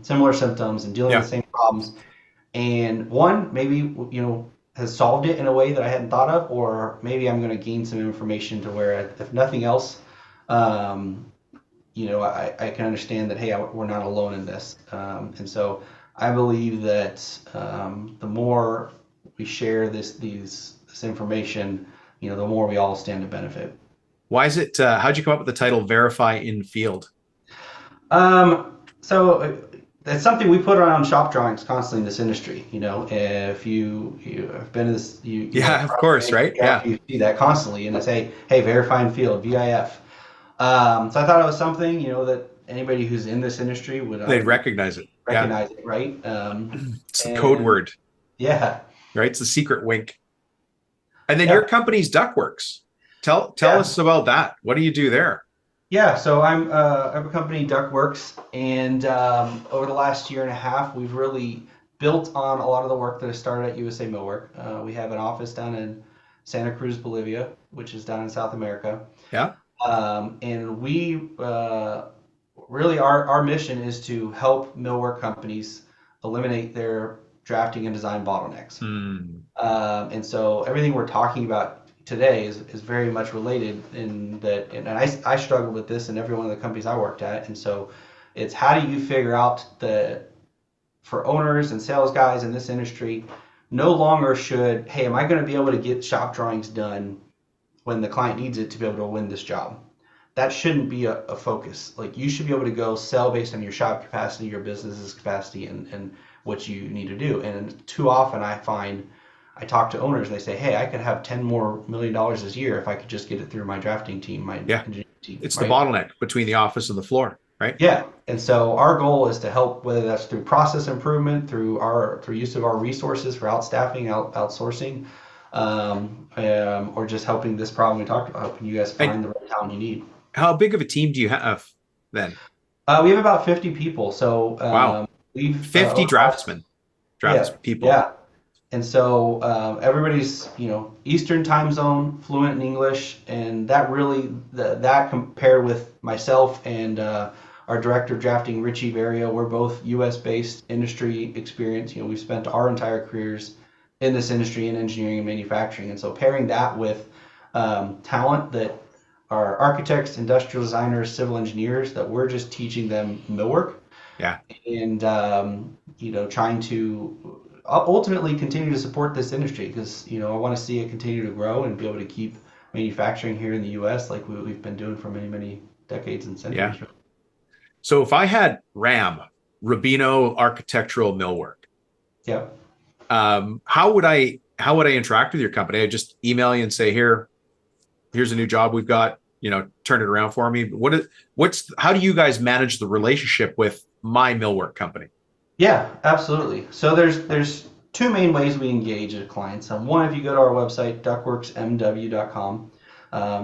Speaker 2: similar symptoms, and dealing with
Speaker 1: Yeah.
Speaker 2: the same problems. And one, maybe, has solved it in a way that I hadn't thought of, or maybe I'm going to gain some information to where, if nothing else, um, I can understand that, hey, we're not alone in this. And so I believe that the more we share this information, the more we all stand to benefit.
Speaker 1: Why is it? How'd you come up with the title "Verify in Field"?
Speaker 2: So that's something we put on shop drawings constantly in this industry. If you have been in this,
Speaker 1: Yeah, of course, right? Yeah,
Speaker 2: you see that constantly, and it's hey, verify in field, VIF. So I thought it was something, that anybody who's in this industry would
Speaker 1: they'd recognize it. Yeah,
Speaker 2: recognize it, right?
Speaker 1: it's the code
Speaker 2: And
Speaker 1: word,
Speaker 2: yeah,
Speaker 1: right? It's the secret wink. And then
Speaker 2: yeah,
Speaker 1: your company's Ductworks. Tell
Speaker 2: yeah,
Speaker 1: us about that. What do you do there?
Speaker 2: yeah. So I have a company, Ductworks, and over the last year and a half, we've really built on a lot of the work that I started at USA Millwork. We have an office down in Santa Cruz, Bolivia, which is down in South America.
Speaker 1: Yeah.
Speaker 2: And we really our mission is to help millwork companies eliminate their drafting and design bottlenecks.
Speaker 1: Hmm.
Speaker 2: And so everything we're talking about today is very much related in that, and I struggled with this in every one of the companies I worked at. And so it's how do you figure out that for owners and sales guys in this industry, no longer should, hey, am I going to be able to get shop drawings done when the client needs it to be able to win this job? That shouldn't be a focus. Like, you should be able to go sell based on your shop capacity, your business's capacity, and what you need to do. And too often I talk to owners and they say, hey, I could have $10 more million this year if I could just get it through my drafting team, my
Speaker 1: Yeah.
Speaker 2: engineering team,
Speaker 1: It's the
Speaker 2: right?
Speaker 1: bottleneck between the office and the floor, right?
Speaker 2: Yeah. And so our goal is to help, whether that's through process improvement, through use of our resources for outstaffing, outsourcing, or just helping this problem we talked about, helping you guys
Speaker 1: And
Speaker 2: find the right talent you need.
Speaker 1: how big of a team do you have then?
Speaker 2: We have about 50 people. So
Speaker 1: Wow.
Speaker 2: we've
Speaker 1: 50
Speaker 2: over the last,
Speaker 1: draftsmen,
Speaker 2: yeah,
Speaker 1: people.
Speaker 2: yeah. And so everybody's, Eastern time zone, fluent in English, and that really that compared with myself and our director of drafting, Richie Vario, we're both U.S. based industry experience. We've spent our entire careers in this industry in engineering and manufacturing, and so pairing that with talent that are architects, industrial designers, civil engineers, that we're just teaching them millwork
Speaker 1: Yeah.
Speaker 2: and trying to ultimately continue to support this industry because I want to see it continue to grow and be able to keep manufacturing here in the U.S. like we've been doing for many many decades and
Speaker 1: Yeah.
Speaker 2: centuries.
Speaker 1: So if I had RAM, Rubino Architectural Millwork,
Speaker 2: Yeah.
Speaker 1: how would I interact with your company? I just email you and say, here's a new job we've got, turn it around for me. How do you guys manage the relationship with my millwork company?
Speaker 2: Yeah, absolutely. So there's two main ways we engage with clients. One, if you go to our website, ductworksmw.com,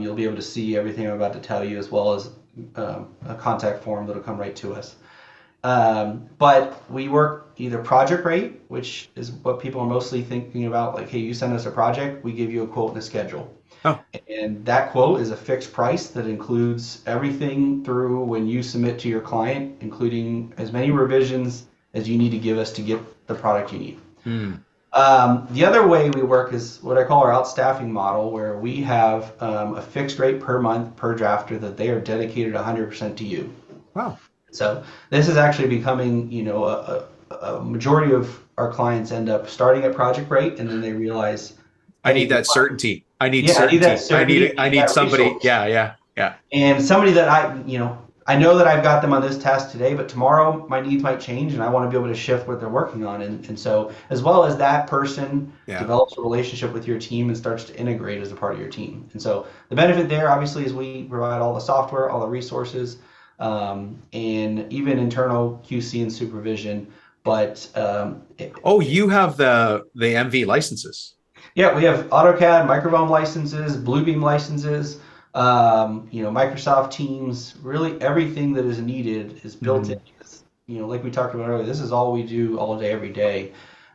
Speaker 2: you'll be able to see everything I'm about to tell you, as well as a contact form that'll come right to us. But we work either project rate, which is what people are mostly thinking about, like, hey, you send us a project, we give you a quote and a schedule.
Speaker 1: Oh,
Speaker 2: And that quote is a fixed price that includes everything through when you submit to your client, including as many revisions as you need to give us to get the product you need.
Speaker 1: hmm.
Speaker 2: The other way we work is what I call our outstaffing model, where we have a fixed rate per month per drafter that they are dedicated 100% to you.
Speaker 1: Wow.
Speaker 2: So this is actually becoming, a majority of our clients end up starting at project rate, and then they realize,
Speaker 1: I
Speaker 2: hey,
Speaker 1: need that certainty. I need
Speaker 2: yeah, I need that
Speaker 1: certainty. I
Speaker 2: certainty,
Speaker 1: need
Speaker 2: I
Speaker 1: I
Speaker 2: need
Speaker 1: need
Speaker 2: that
Speaker 1: somebody.
Speaker 2: resource.
Speaker 1: Yeah, yeah, yeah.
Speaker 2: And somebody that I know that I've got them on this task today, but tomorrow my needs might change and I want to be able to shift what they're working on. And so, as well as that person
Speaker 1: Yeah.
Speaker 2: develops a relationship with your team and starts to integrate as a part of your team. And so, the benefit there, obviously, is we provide all the software, all the resources, and even internal QC and supervision. But
Speaker 1: Oh, you have the MV licenses.
Speaker 2: yeah, we have AutoCAD, Microvolt licenses, Bluebeam licenses, Microsoft Teams. Really, everything that is needed is built in.
Speaker 1: Mhm.
Speaker 2: Because, like we talked about earlier, this is all we do all day, every day.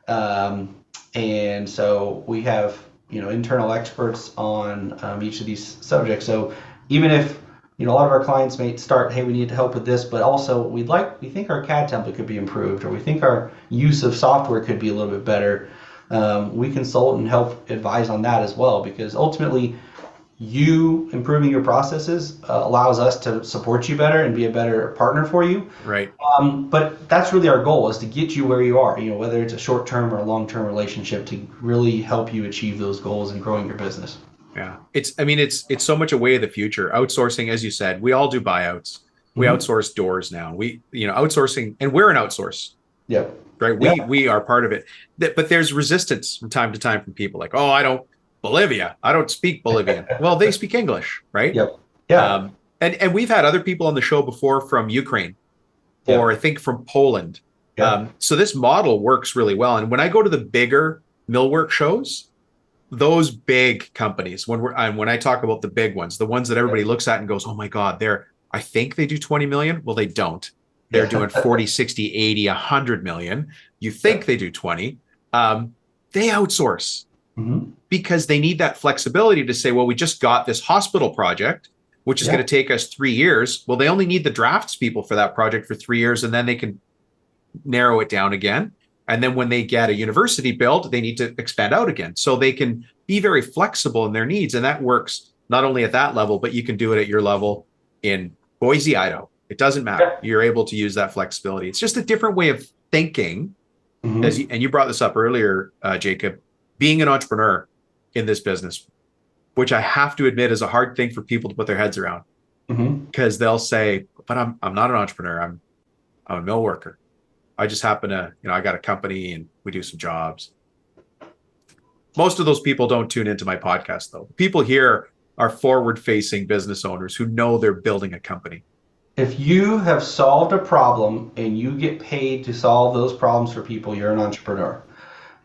Speaker 2: Um, and so we have, internal experts on each of these subjects. So even if, a lot of our clients may start, hey, we need help with this, but also we think our CAD template could be improved, or we think our use of software could be a little bit better. We consult and help advise on that as well, because ultimately you improving your processes allows us to support you better and be a better partner for you.
Speaker 1: Right.
Speaker 2: But that's really our goal, is to get you where you are, whether it's a short-term or a long-term relationship, to really help you achieve those goals and growing your business.
Speaker 1: Yeah. It's so much a way of the future. Outsourcing, as you said, we all do buyouts. We
Speaker 2: Mm-hmm.
Speaker 1: outsource doors now. Outsourcing, and we're an outsource,
Speaker 2: Yep.
Speaker 1: right?
Speaker 2: Yeah.
Speaker 1: We are part of it. But there's resistance from time to time from people like, oh, I don't Bolivia. I don't speak Bolivian. Well, they speak English, right?
Speaker 2: Yep. Yeah.
Speaker 1: And we've had other people on the show before from Ukraine, or I
Speaker 2: Yep.
Speaker 1: think from Poland.
Speaker 2: Yep.
Speaker 1: So this model works really well. And when I go to the bigger millwork shows, those big companies, when I talk about the big ones, the ones that everybody
Speaker 2: Yep.
Speaker 1: looks at and goes, oh my God, I think they do 20 million. Well, they don't. They're
Speaker 2: Yeah.
Speaker 1: doing 40, 60, 80, 100 million. You think
Speaker 2: Yep.
Speaker 1: they do 20. Um, they outsource
Speaker 2: Mm-hmm.
Speaker 1: because they need that flexibility to say, well, we just got this hospital project, which is going
Speaker 2: Yeah.
Speaker 1: to take us 3 years. Well, they only need the drafts people for that project for 3 years, and then they can narrow it down again. And then when they get a university built, they need to expand out again. So they can be very flexible in their needs. And that works not only at that level, but you can do it at your level in Boise, Idaho. It doesn't matter.
Speaker 2: Yeah.
Speaker 1: You're able to use that flexibility. It's just a different way of thinking.
Speaker 2: Mm-hmm.
Speaker 1: And you brought this up earlier, Jacob, being an entrepreneur in this business, which I have to admit is a hard thing for people to put their heads around,
Speaker 2: Mm-hmm.
Speaker 1: because they'll say, but I'm not an entrepreneur. I'm a mill worker. I just happen to, I got a company and we do some jobs. Most of those people don't tune into my podcast, though. People here are forward facing business owners who know they're building a company.
Speaker 2: If you have solved a problem and you get paid to solve those problems for people, you're an entrepreneur.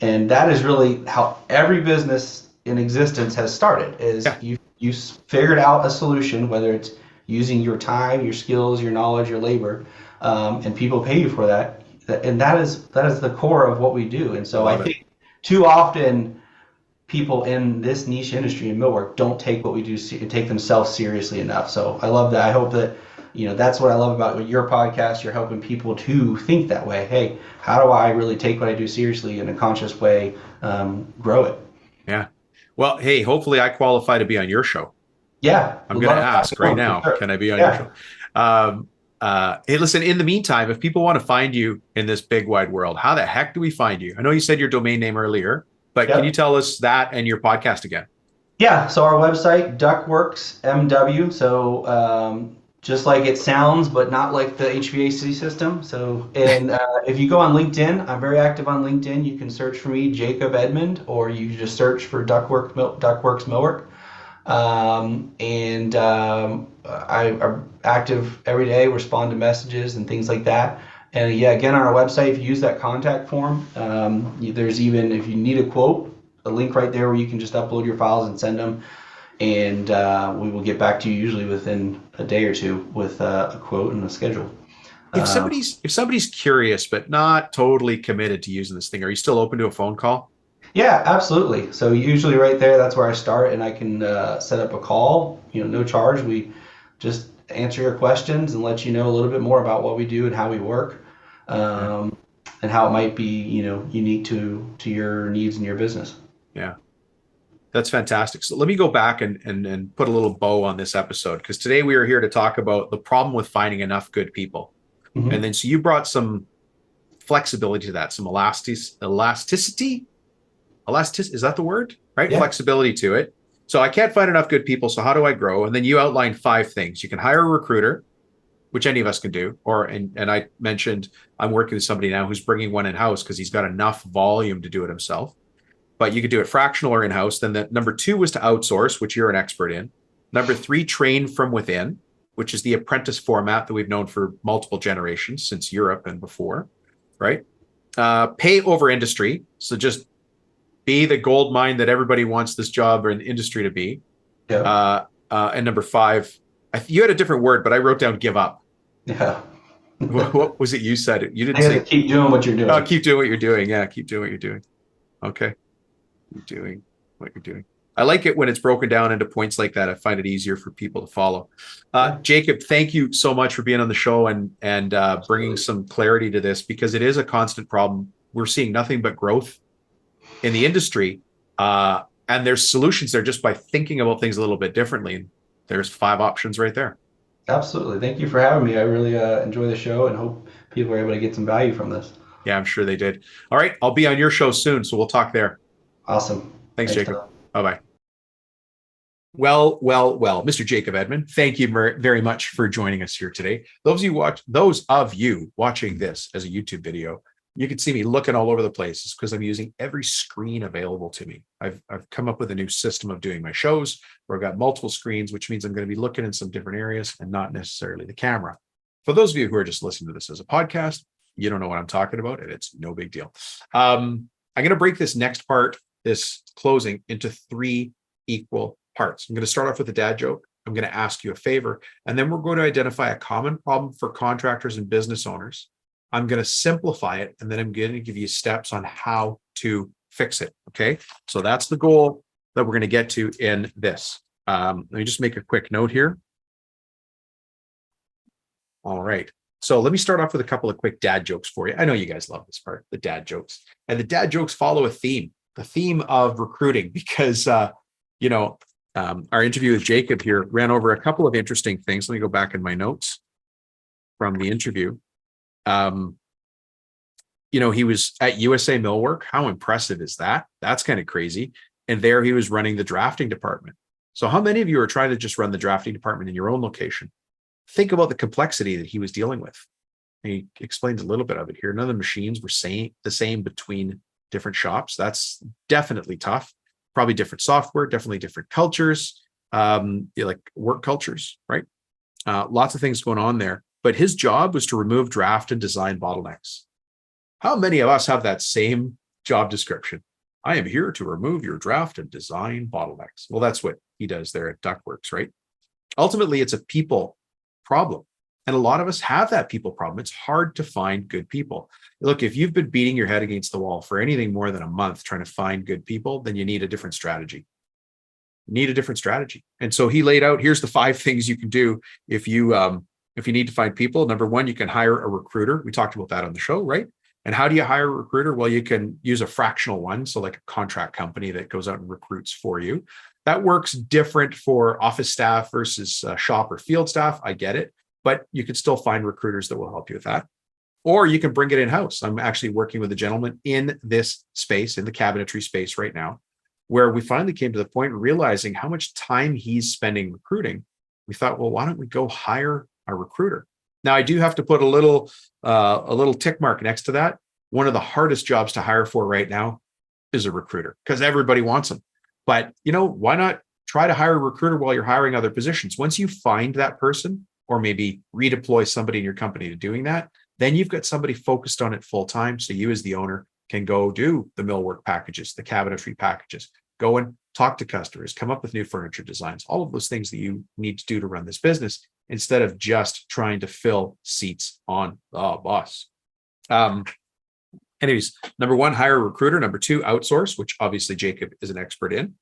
Speaker 2: And that is really how every business in existence has started, is
Speaker 1: Yeah.
Speaker 2: you figured out a solution, whether it's using your time, your skills, your knowledge, your labor, and people pay you for that. And that is the core of what we do. And
Speaker 1: I
Speaker 2: so I
Speaker 1: love it.
Speaker 2: think too often people in this niche industry in millwork don't take what we do, take themselves seriously enough. So I love that. I hope that, that's what I love about your podcast. You're helping people to think that way. Hey, how do I really take what I do seriously in a conscious way, grow it?
Speaker 1: Yeah. Well, hey, hopefully I qualify to be on your show.
Speaker 2: Yeah,
Speaker 1: I'm
Speaker 2: we'd
Speaker 1: going to
Speaker 2: love to have
Speaker 1: ask
Speaker 2: you
Speaker 1: right
Speaker 2: on for
Speaker 1: now,
Speaker 2: sure.
Speaker 1: can I be on your
Speaker 2: Yeah.
Speaker 1: show? Hey, listen, in the meantime, if people want to find you in this big wide world, how the heck do we find you? I know you said your domain name earlier, but can you
Speaker 2: Yep.
Speaker 1: tell us that and your podcast again?
Speaker 2: Yeah, so our website, Ductworks MW, so just like it sounds, but not like the HVAC system. So, and if you go on LinkedIn, I'm very active on LinkedIn. You can search for me, Jacob Edmond, or you just search for Ductworks Millwork. I'm active every day, respond to messages and things like that. And yeah, again, on our website, if you use that contact form, there's even, if you need a quote, a link right there where you can just upload your files and send them. And we will get back to you usually within a day or two with a quote and a schedule.
Speaker 1: If somebody's curious but not totally committed to using this thing, are you still open to a phone call?
Speaker 2: Yeah, absolutely. So usually right there, that's where I start, and I can set up a call. No charge. We just answer your questions and let you know a little bit more about what we do and how we work,
Speaker 1: Yeah.
Speaker 2: um, and how it might be, unique to your needs and your business.
Speaker 1: Yeah. That's fantastic. So let me go back and put a little bow on this episode, because today we are here to talk about the problem with finding enough good people. And
Speaker 2: Hmm.
Speaker 1: then so you brought some flexibility to that, some elasticity. Is that the word? Right?
Speaker 2: Yeah.
Speaker 1: Flexibility to it. So I can't find enough good people. So how do I grow? And then you outlined 5 things. You can hire a recruiter, which any of us can do. And I mentioned I'm working with somebody now who's bringing one in house because he's got enough volume to do it himself. But you could do it fractional or in house. Then the number 2 was to outsource, which you're an expert in. Number 3, train from within, which is the apprentice format that we've known for multiple generations since Europe and before, right? Pay over industry. So just be the gold mine that everybody wants this job or in the industry to be.
Speaker 2: Yep.
Speaker 1: And number 5, you had a different word, but I wrote down give up.
Speaker 2: Yeah.
Speaker 1: What was it you said? You
Speaker 2: I
Speaker 1: didn't
Speaker 2: have to
Speaker 1: say,
Speaker 2: keep doing what you're
Speaker 1: oh,
Speaker 2: doing.
Speaker 1: keep doing what you're doing. Yeah, keep doing what you're doing. Okay. Keep doing what you're doing. I like it when it's broken down into points like that. I find it easier for people to follow.
Speaker 2: Yeah.
Speaker 1: Jacob, thank you so much for being on the show and bringing some clarity to this, because it is a constant problem. We're seeing nothing but growth in the industry, and there's solutions there just by thinking about things a little bit differently. And there's 5 options right there.
Speaker 2: Absolutely. Thank you for having me. I really enjoy the show and hope people are able to get some value from this.
Speaker 1: Yeah, I'm sure they did. All right, I'll be on your show soon, so we'll talk there.
Speaker 2: Awesome.
Speaker 1: Thanks,
Speaker 2: Thanks,
Speaker 1: Jacob.
Speaker 2: Tyler.
Speaker 1: Bye-bye. Well, Mr. Jacob Edmond, thank you very much for joining us here today. Those of you watching this as a YouTube video, you can see me looking all over the place. It's because I'm using every screen available to me. I've come up with a new system of doing my shows where I've got multiple screens, which means I'm going to be looking in some different areas and not necessarily the camera. For those of you who are just listening to this as a podcast, you don't know what I'm talking about, and it's no big deal. I'm going to break this next part, this closing, into 3 equal parts. I'm going to start off with a dad joke. I'm going to ask you a favor, and then we're going to identify a common problem for contractors and business owners. I'm going to simplify it, and then I'm going to give you steps on how to fix it. Okay. So that's the goal that we're going to get to in this. Let me just make a quick note here. All right. So let me start off with a couple of quick dad jokes for you. I know you guys love this part, the dad jokes. And the dad jokes follow a theme, the theme of recruiting, because, our interview with Jacob here ran over a couple of interesting things. Let me go back in my notes from the interview. He was at USA Millwork. How impressive is that? That's kind of crazy. And there he was running the drafting department. So how many of you are trying to just run the drafting department in your own location? Think about the complexity that he was dealing with. He explains a little bit of it here. None of the machines were the same between different shops. That's definitely tough. Probably different software, definitely different cultures, like work cultures, right? Lots of things going on there. But his job was to remove draft and design bottlenecks. How many of us have that same job description? I am here to remove your draft and design bottlenecks. Well, that's what he does there at Ductworks, right? Ultimately, it's a people problem. And a lot of us have that people problem. It's hard to find good people. Look, if you've been beating your head against the wall for anything more than a month trying to find good people, then you need a different strategy. And so he laid out, here's the 5 things you can do if you need to find people. Number 1, you can hire a recruiter. We talked about that on the show, right? And how do you hire a recruiter? Well, you can use a fractional one. So like a contract company that goes out and recruits for you. That works different for office staff versus shop or field staff. I get it, but you can still find recruiters that will help you with that. Or you can bring it in-house. I'm actually working with a gentleman in this space, in the cabinetry space right now, where we finally came to the point of realizing how much time he's spending recruiting. We thought, well, why don't we go hire a recruiter? Now, I do have to put a little tick mark next to that. One of the hardest jobs to hire for right now is a recruiter, because everybody wants them. But, why not try to hire a recruiter while you're hiring other positions? Once you find that person, or maybe redeploy somebody in your company to doing that, then you've got somebody focused on it full time. So you as the owner can go do the millwork packages, the cabinetry packages, go and talk to customers, come up with new furniture designs, all of those things that you need to do to run this business, instead of just trying to fill seats on the bus. Anyways, number 1, hire a recruiter. Number 2, outsource, which obviously Jacob is an expert in.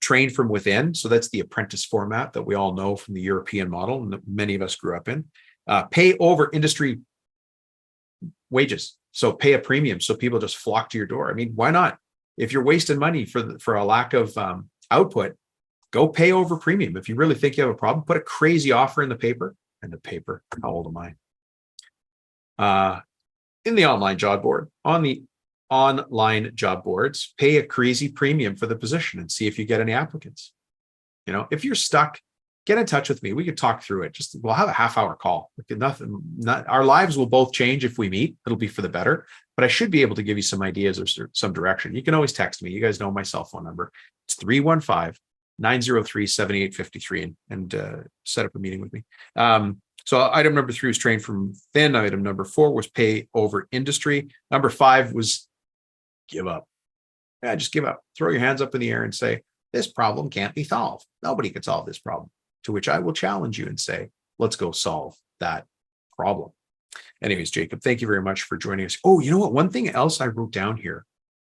Speaker 1: Train from within. So that's the apprentice format that we all know from the European model and that many of us grew up in. Pay over industry wages. So pay a premium so people just flock to your door. I mean, why not? If you're wasting money for a lack of output, go pay over premium. If you really think you have a problem, put a crazy offer in the paper. And the paper, how old am I? In the online job board, on the online job boards, pay a crazy premium for the position and see if you get any applicants. If you're stuck, get in touch with me. We could talk through it. We'll have a half-hour call. Our lives will both change if we meet. It'll be for the better, but I should be able to give you some ideas or some direction. You can always text me. You guys know my cell phone number. It's 315-903-7853 and set up a meeting with me. So item number 3 was train from thin. Item number 4 was pay over industry. Number 5 was give up. Yeah, just give up. Throw your hands up in the air and say, this problem can't be solved. Nobody can solve this problem. To which I will challenge you and say, let's go solve that problem. Anyways, Jacob, thank you very much for joining us. Oh, you know what? One thing else I wrote down here,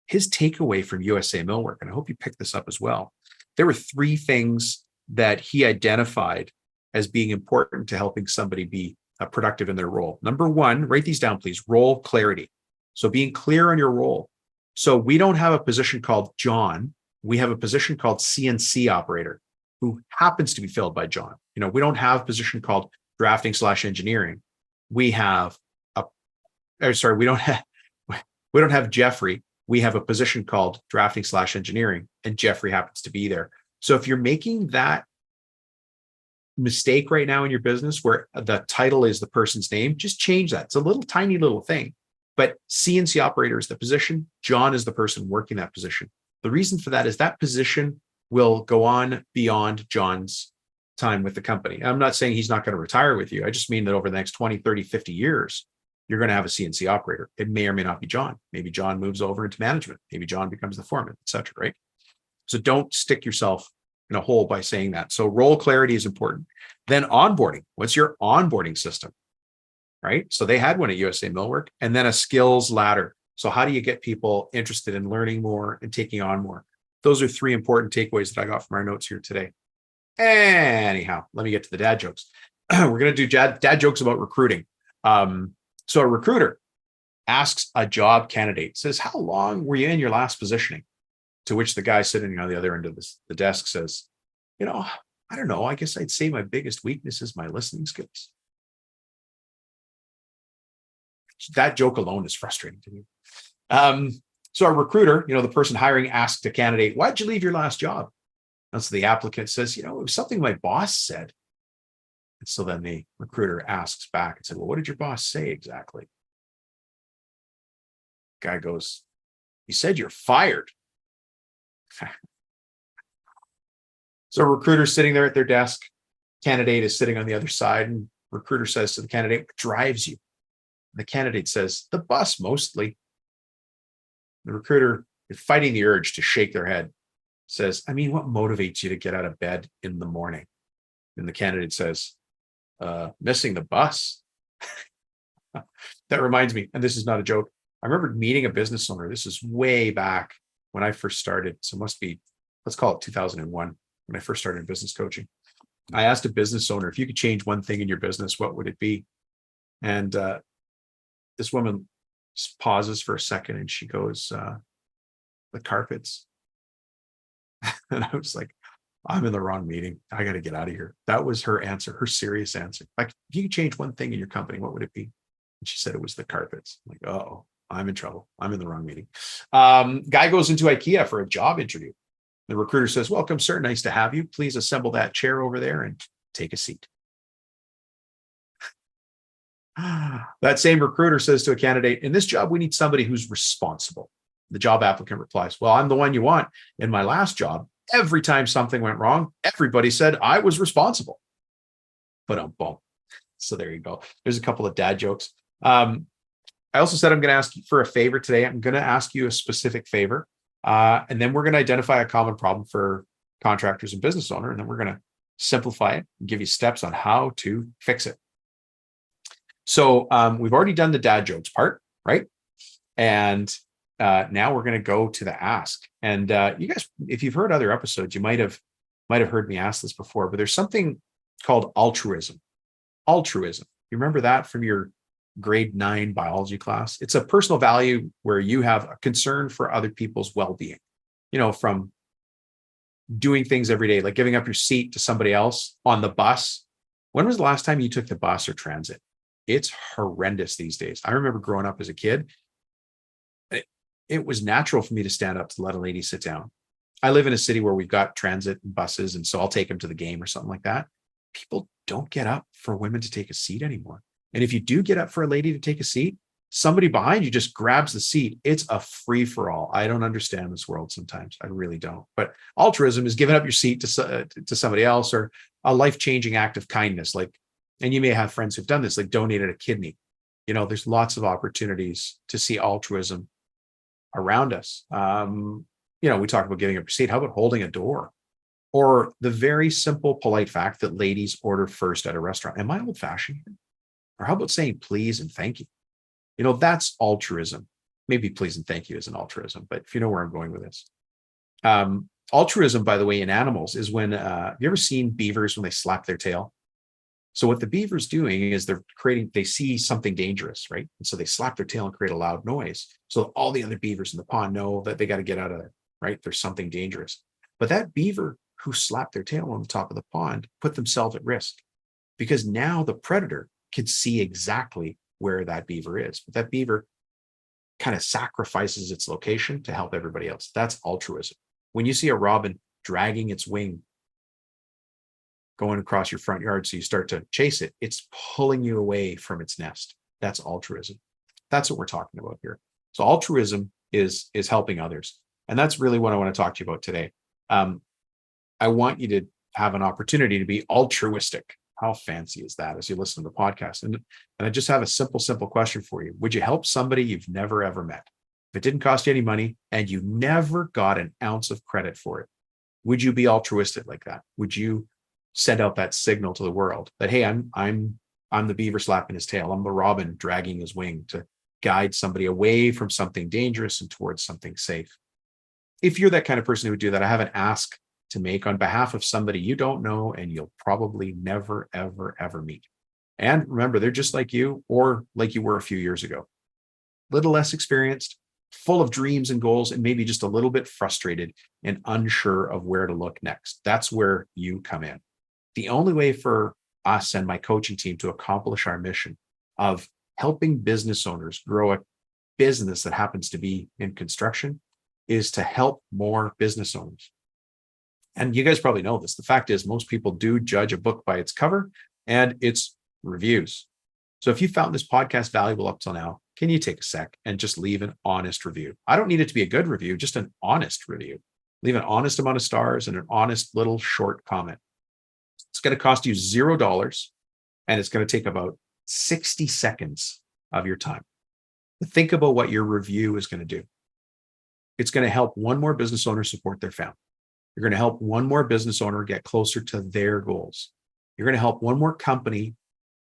Speaker 1: his takeaway from USA Millwork, and I hope you picked this up as well. There were 3 things that he identified as being important to helping somebody be productive in their role. Number 1, write these down, please. Role clarity. So being clear on your role. So we don't have a position called John. We have a position called CNC operator, who happens to be filled by John. We don't have a position called drafting/engineering. We have we don't have Jeffrey. We have a position called drafting/engineering, and Jeffrey happens to be there. So if you're making that mistake right now in your business where the title is the person's name, just change that. It's a little tiny little thing, but CNC operator is the position. John is the person working that position. The reason for that is that position will go on beyond John's time with the company. I'm not saying he's not going to retire with you. I just mean that over the next 20, 30, 50 years, you're going to have a CNC operator. It may or may not be John. Maybe John moves over into management. Maybe John becomes the foreman, et cetera, right? So don't stick yourself in a hole by saying that. So role clarity is important. Then onboarding. What's your onboarding system, right? So they had one at USA Millwork, and then a skills ladder. So how do you get people interested in learning more and taking on more? Those are 3 important takeaways that I got from our notes here today. Anyhow, let me get to the dad jokes. We're going to do dad jokes about recruiting. So a recruiter asks a job candidate, says, how long were you in your last positioning? To which the guy sitting on the other end of the desk says, I don't know. I guess I'd say my biggest weakness is my listening skills. That joke alone is frustrating to me. So a recruiter, the person hiring, asked a candidate, why'd you leave your last job? And so the applicant says, it was something my boss said. And so then the recruiter asks back and said, well, what did your boss say exactly? Guy goes, he said you're fired. So a recruiter's sitting there at their desk. Candidate is sitting on the other side, and recruiter says to the candidate, what drives you? The candidate says, the bus mostly. The recruiter, fighting the urge to shake their head, says, what motivates you to get out of bed in the morning? And the candidate says, missing the bus. That reminds me, and this is not a joke, I remember meeting a business owner. This is way back when I first started. So it must be, let's call it 2001, when I first started business coaching. I asked a business owner, if you could change one thing in your business, what would it be? And this woman pauses for a second and she goes, the carpets. And I was like, I'm in the wrong meeting. I got to get out of here. That was her answer, her serious answer. Like, if you could change one thing in your company, what would it be? And she said it was the carpets. I'm like, oh, I'm in trouble. I'm in the wrong meeting. Guy goes into IKEA for a job interview. The recruiter says, welcome, sir. Nice to have you. Please assemble that chair over there and take a seat. That same recruiter says to a candidate, in this job, we need somebody who's responsible. The job applicant replies, well, I'm the one you want. In my last job, every time something went wrong, everybody said I was responsible. But boom. So there you go. There's a couple of dad jokes. I also said I'm going to ask you for a favor today. I'm going to ask you a specific favor. And then we're going to identify a common problem for contractors and business owners. And then we're going to simplify it and give you steps on how to fix it. So we've already done the dad jokes part, right? And now we're going to go to the ask. And you guys, if you've heard other episodes, you might have heard me ask this before, but there's something called altruism. Altruism. You remember that from your grade 9 biology class? It's a personal value where you have a concern for other people's well-being, from doing things every day, like giving up your seat to somebody else on the bus. When was the last time you took the bus or transit? It's horrendous these days. I remember growing up as a kid, it was natural for me to stand up to let a lady sit down. I live in a city where we've got transit and buses, and so I'll take them to the game or something like that. People don't get up for women to take a seat anymore. And if you do get up for a lady to take a seat, somebody behind you just grabs the seat. It's a free for all. I don't understand this world sometimes. I really don't. But altruism is giving up your seat to somebody else, or a life-changing act of kindness, like And you may have friends who've done this, like donated a kidney. There's lots of opportunities to see altruism around us. We talk about giving a receipt. How about holding a door? Or the very simple, polite fact that ladies order first at a restaurant. Am I old-fashioned? Or how about saying please and thank you? That's altruism. Maybe please and thank you isn't altruism, but if you know where I'm going with this. Altruism, by the way, in animals is when, have you ever seen beavers when they slap their tail? So what the beaver's doing is they see something dangerous, right? And so they slap their tail and create a loud noise. So all the other beavers in the pond know that they got to get out of there, right? There's something dangerous. But that beaver who slapped their tail on the top of the pond put themselves at risk, because now the predator can see exactly where that beaver is. But that beaver kind of sacrifices its location to help everybody else. That's altruism. When you see a robin dragging its wing going across your front yard, so you start to chase it, it's pulling you away from its nest. That's altruism. That's what we're talking about here. So altruism is helping others. And that's really what I want to talk to you about today. I want you to have an opportunity to be altruistic. How fancy is that as you listen to the podcast? And I just have a simple question for you. Would you help somebody you've never, ever met? If it didn't cost you any money and you never got an ounce of credit for it, would you be altruistic like that? Would you send out that signal to the world that, hey, I'm the beaver slapping his tail. I'm the robin dragging his wing to guide somebody away from something dangerous and towards something safe? If you're that kind of person who would do that, I have an ask to make on behalf of somebody you don't know and you'll probably never, ever, ever meet. And remember, they're just like you, or like you were a few years ago. Little less experienced, full of dreams and goals, and maybe just a little bit frustrated and unsure of where to look next. That's where you come in. The only way for us and my coaching team to accomplish our mission of helping business owners grow a business that happens to be in construction is to help more business owners. And you guys probably know this. The fact is, most people do judge a book by its cover and its reviews. So if you found this podcast valuable up till now, can you take a sec and just leave an honest review? I don't need it to be a good review, just an honest review. Leave an honest amount of stars and an honest little short comment. It's going to cost you $0, and it's going to take about 60 seconds of your time. Think about what your review is going to do. It's going to help one more business owner support their family. You're going to help one more business owner get closer to their goals. You're going to help one more company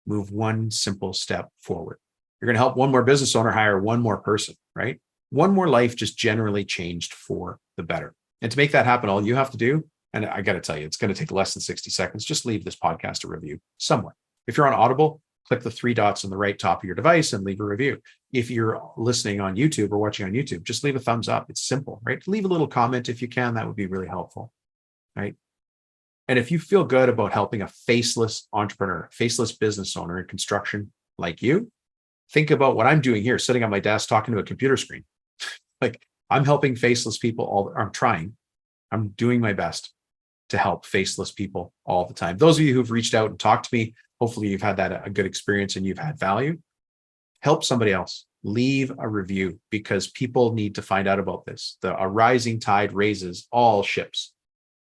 Speaker 1: move one simple step forward. You're going to help one more business owner hire one more person, right? One more life just generally changed for the better. And to make that happen, all you have to do, and I got to tell you, it's going to take less than 60 seconds, just leave this podcast a review somewhere. If you're on Audible, click the 3 dots on the right top of your device and leave a review. If you're listening on YouTube or watching on YouTube, just leave a thumbs up. It's simple, right? Leave a little comment if you can. That would be really helpful, right? And if you feel good about helping a faceless entrepreneur, faceless business owner in construction like you, think about what I'm doing here, sitting on my desk, talking to a computer screen. Like, I'm helping faceless people I'm doing my best to help faceless people all the time. Those of you who've reached out and talked to me, hopefully you've had that a good experience and you've had value. Help somebody else. Leave a review, because people need to find out about this. A rising tide raises all ships.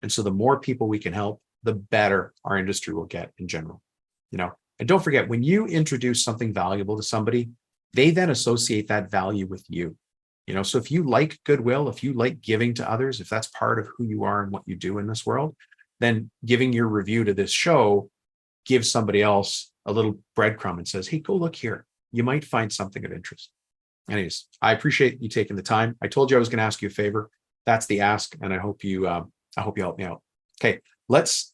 Speaker 1: And so the more people we can help, the better our industry will get in general. And don't forget, when you introduce something valuable to somebody, they then associate that value with you. So if you like goodwill, if you like giving to others, if that's part of who you are and what you do in this world, then giving your review to this show gives somebody else a little breadcrumb and says, hey, go look here. You might find something of interest. Anyways, I appreciate you taking the time. I told you I was going to ask you a favor. That's the ask, and I hope you help me out. Okay, let's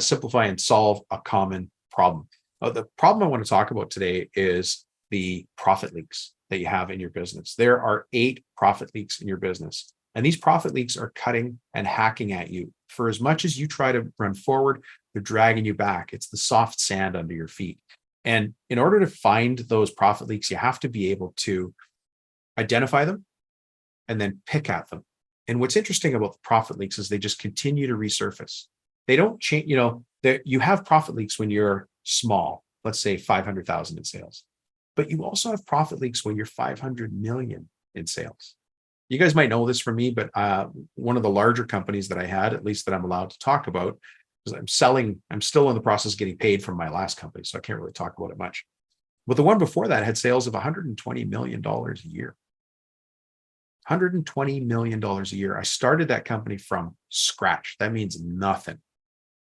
Speaker 1: simplify and solve a common problem. The problem I want to talk about today is the profit leaks that you have in your business. There are 8 profit leaks in your business, and these profit leaks are cutting and hacking at you. For as much as you try to run forward, they're dragging you back. It's the soft sand under your feet. And in order to find those profit leaks, you have to be able to identify them and then pick at them. And what's interesting about the profit leaks is they just continue to resurface. They don't change. You have profit leaks when you're small, let's say 500,000 in sales, but you also have profit leaks when you're 500 million in sales. You guys might know this from me, but one of the larger companies that I had, at least that I'm allowed to talk about, because I'm still in the process of getting paid from my last company, so I can't really talk about it much. But the one before that had sales of $120 million a year. $120 million a year. I started that company from scratch. That means nothing.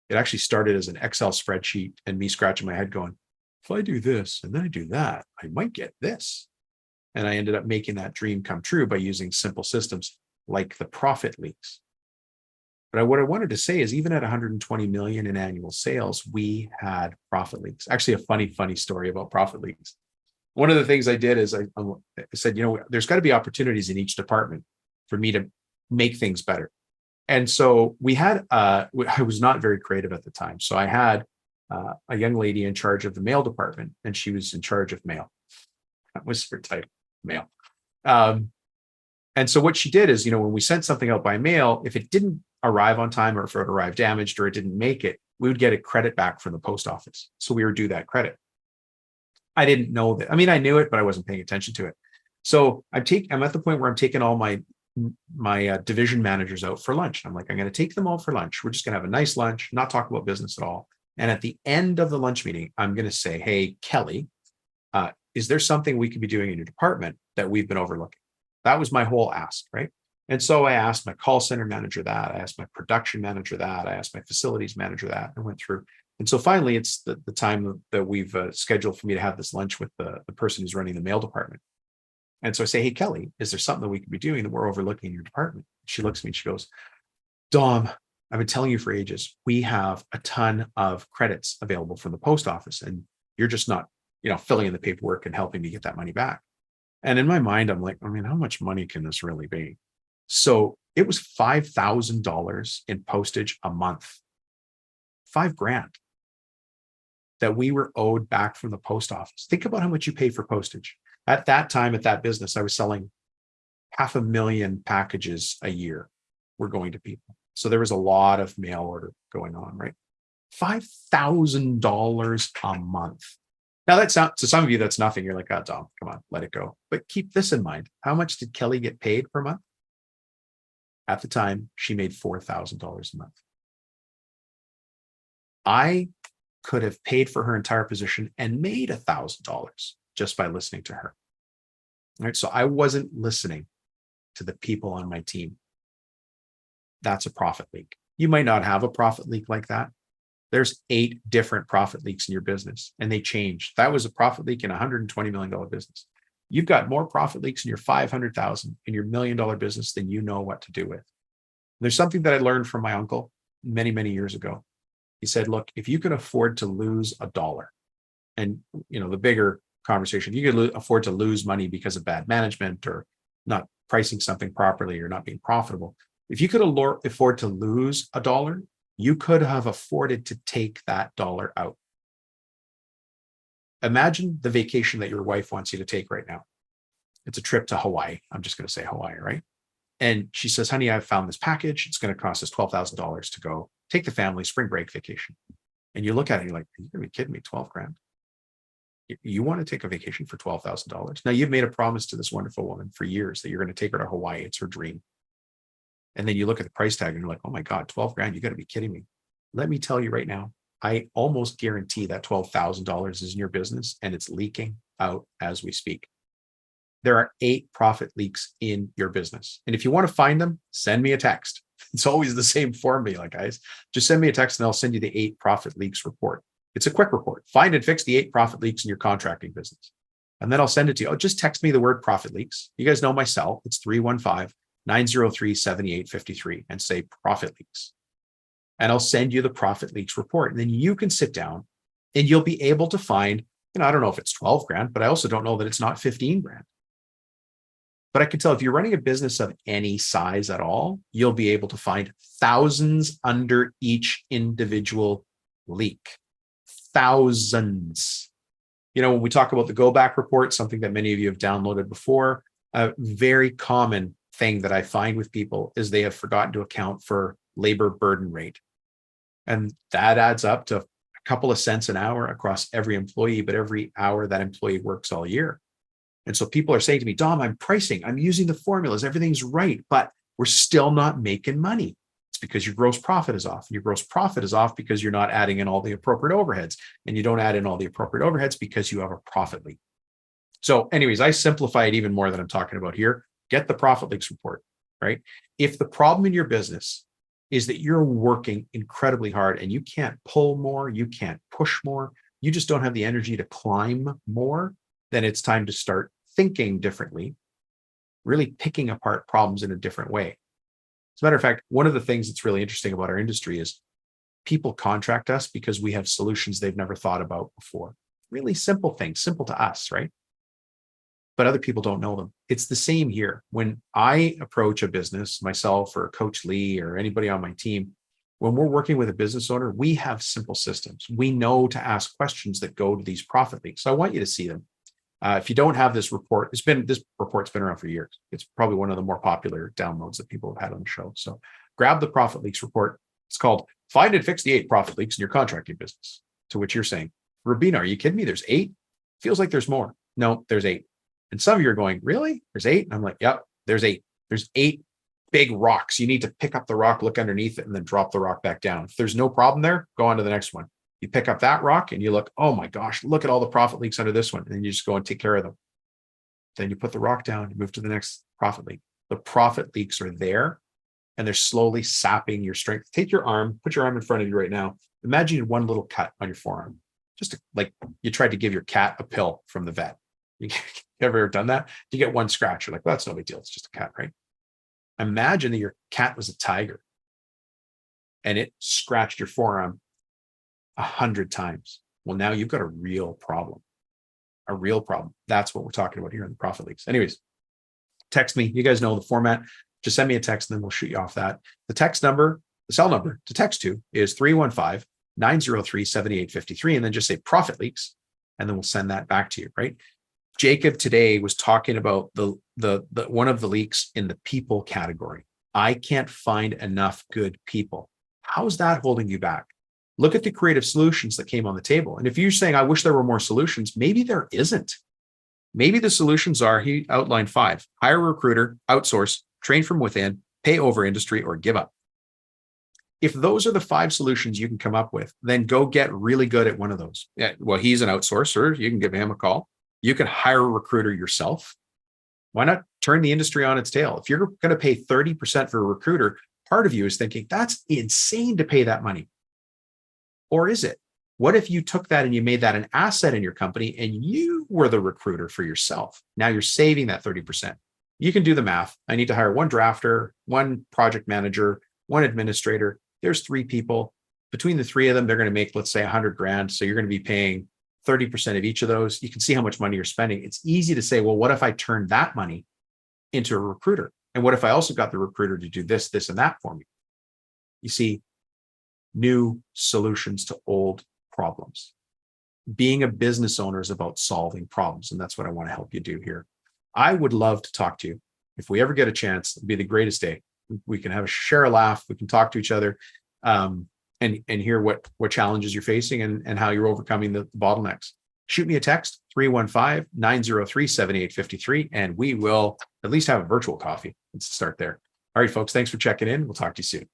Speaker 1: It actually started as an Excel spreadsheet and me scratching my head going, if I do this and then I do that, I might get this. And I ended up making that dream come true by using simple systems like the profit leaks. But what I wanted to say is even at 120 million in annual sales, we had profit leaks. Actually, a funny story about profit leaks. One of the things I did is I said, there's got to be opportunities in each department for me to make things better. And so we had, I was not very creative at the time. So I had a young lady in charge of the mail department, and she was in charge of mail. That was her title, mail. And so what she did is, when we sent something out by mail, if it didn't arrive on time or if it arrived damaged or it didn't make it, we would get a credit back from the post office. So we were due that credit. I didn't know that. I mean, I knew it, but I wasn't paying attention to it. So I'm at the point where I'm taking all my division managers out for lunch. I'm like, I'm going to take them all for lunch. We're just going to have a nice lunch, not talk about business at all. And at the end of the lunch meeting, I'm going to say, hey, Kelly, is there something we could be doing in your department that we've been overlooking? That was my whole ask, right? And so I asked my call center manager that, I asked my production manager that, I asked my facilities manager that, and went through. And so finally, it's the time that we've scheduled for me to have this lunch with the person who's running the mail department. And so I say, hey, Kelly, is there something that we could be doing that we're overlooking in your department? She looks at me and she goes, Dom, I've been telling you for ages, we have a ton of credits available from the post office, and you're just not, filling in the paperwork and helping me get that money back. And in my mind, I'm like, how much money can this really be? So it was $5,000 in postage a month, $5,000 that we were owed back from the post office. Think about how much you pay for postage. At that time, at that business, I was selling 500,000 packages a year were going to people. So there was a lot of mail order going on, right? $5,000 a month. Now that's not, to some of you, that's nothing. You're like, oh, Dom, come on, let it go. But keep this in mind. How much did Kelly get paid per month? At the time, she made $4,000 a month. I could have paid for her entire position and made $1,000 just by listening to her. All right. So I wasn't listening to the people on my team. That's a profit leak. You might not have a profit leak like that. There's 8 different profit leaks in your business, and they change. That was a profit leak in a $120 million business. You've got more profit leaks in your $500,000 in your $1 million business than you know what to do with. There's something that I learned from my uncle many, many years ago. He said, look, if you can afford to lose $1, and the bigger conversation, you could afford to lose money because of bad management or not pricing something properly or not being profitable. If you could afford to lose $1, you could have afforded to take that dollar out. Imagine the vacation that your wife wants you to take right now. It's a trip to Hawaii. I'm just going to say Hawaii, right? And she says, honey, I've found this package. It's going to cost us $12,000 to go take the family spring break vacation. And you look at it, and you're like, are you going to be kidding me? $12,000. You want to take a vacation for $12,000. Now you've made a promise to this wonderful woman for years that you're going to take her to Hawaii. It's her dream. And then you look at the price tag and you're like, oh my God, $12,000. You got to be kidding me. Let me tell you right now, I almost guarantee that $12,000 is in your business and it's leaking out as we speak. There are 8 profit leaks in your business. And if you want to find them, send me a text. It's always the same formula, guys. Just send me a text and I'll send you the 8 profit leaks report. It's a quick report. Find and fix the 8 profit leaks in your contracting business. And then I'll send it to you. Oh, just text me the word profit leaks. You guys know my cell. It's 315-903-7853 and say profit leaks. And I'll send you the profit leaks report. And then you can sit down and you'll be able to find, I don't know if it's $12,000, but I also don't know that it's not $15,000. But I can tell if you're running a business of any size at all, you'll be able to find thousands under each individual leak. Thousands. When we talk about the go back report, something that many of you have downloaded before, a very common thing that I find with people is they have forgotten to account for labor burden rate. And that adds up to a couple of cents an hour across every employee, but every hour that employee works all year. And so people are saying to me, Dom, I'm pricing, I'm using the formulas, everything's right, but we're still not making money. It's It's because your gross profit is off. Your gross profit is off because you're not adding in all the appropriate overheads. And you don't add in all the appropriate overheads because you have a profit leak. So anyways, I simplify it even more than I'm talking about here. Get the profit leaks report, right? If the problem in your business is that you're working incredibly hard and you can't pull more, you can't push more, you just don't have the energy to climb more, then it's time to start thinking differently, really picking apart problems in a different way. As a matter of fact, one of the things that's really interesting about our industry is people contract us because we have solutions they've never thought about before. Really simple things, simple to us, right? But other people don't know them. It's the same here. When I approach a business, myself or Coach Lee or anybody on my team, when we're working with a business owner, we have simple systems. We know to ask questions that go to these profit leaks. So I want you to see them. If you don't have this report, this report's been around for years. It's probably one of the more popular downloads that people have had on the show. So grab the profit leaks report. It's called Find and Fix the 8 Profit Leaks in Your Contracting Business. To which you're saying, Rubina, are you kidding me? There's 8? Feels like there's more. No, there's 8. And some of you are going, really? There's 8? And I'm like, yep, there's 8. There's 8 big rocks. You need to pick up the rock, look underneath it, and then drop the rock back down. If there's no problem there, go on to the next one. You pick up that rock and you look, oh my gosh, look at all the profit leaks under this one. And then you just go and take care of them. Then you put the rock down, you move to the next profit leak. The profit leaks are there and they're slowly sapping your strength. Take your arm, put your arm in front of you right now. Imagine you had one little cut on your forearm. Like you tried to give your cat a pill from the vet. You ever done that? You get one scratch. You're like, well, that's no big deal. It's just a cat, right? Imagine that your cat was a tiger and it scratched your forearm 100 times. Well, now you've got a real problem. A real problem. That's what we're talking about here in the profit leaks. Anyways, text me. You guys know the format. Just send me a text and then we'll shoot you off that. The text number, the cell number to text to is 315-903-7853. And then just say profit leaks. And then we'll send that back to you, right? Jacob today was talking about the one of the leaks in the people category. I can't find enough good people. How's that holding you back? Look at the creative solutions that came on the table. And if you're saying, I wish there were more solutions, maybe there isn't. Maybe the solutions are, he outlined 5, hire a recruiter, outsource, train from within, pay over industry, or give up. If those are the 5 solutions you can come up with, then go get really good at one of those. Yeah, well, he's an outsourcer. You can give him a call. You can hire a recruiter yourself. Why not turn the industry on its tail? If you're going to pay 30% for a recruiter, part of you is thinking, that's insane to pay that money. Or is it? What if you took that and you made that an asset in your company and you were the recruiter for yourself? Now you're saving that 30%. You can do the math. I need to hire 1 drafter, 1 project manager, 1 administrator. There's 3 people. Between the 3 of them, they're going to make, let's say, 100 grand. So you're going to be paying 30% of each of those. You can see how much money you're spending. It's easy to say, well, what if I turn that money into a recruiter? And what if I also got the recruiter to do this, this, and that for me? You see, new solutions to old problems. Being a business owner is about solving problems. And that's what I want to help you do here. I would love to talk to you. If we ever get a chance, it'd be the greatest day. We can share a laugh. We can talk to each other and hear what challenges you're facing and how you're overcoming the bottlenecks. Shoot me a text, 315-903-7853, and we will at least have a virtual coffee. Let's start there. All right, folks, thanks for checking in. We'll talk to you soon.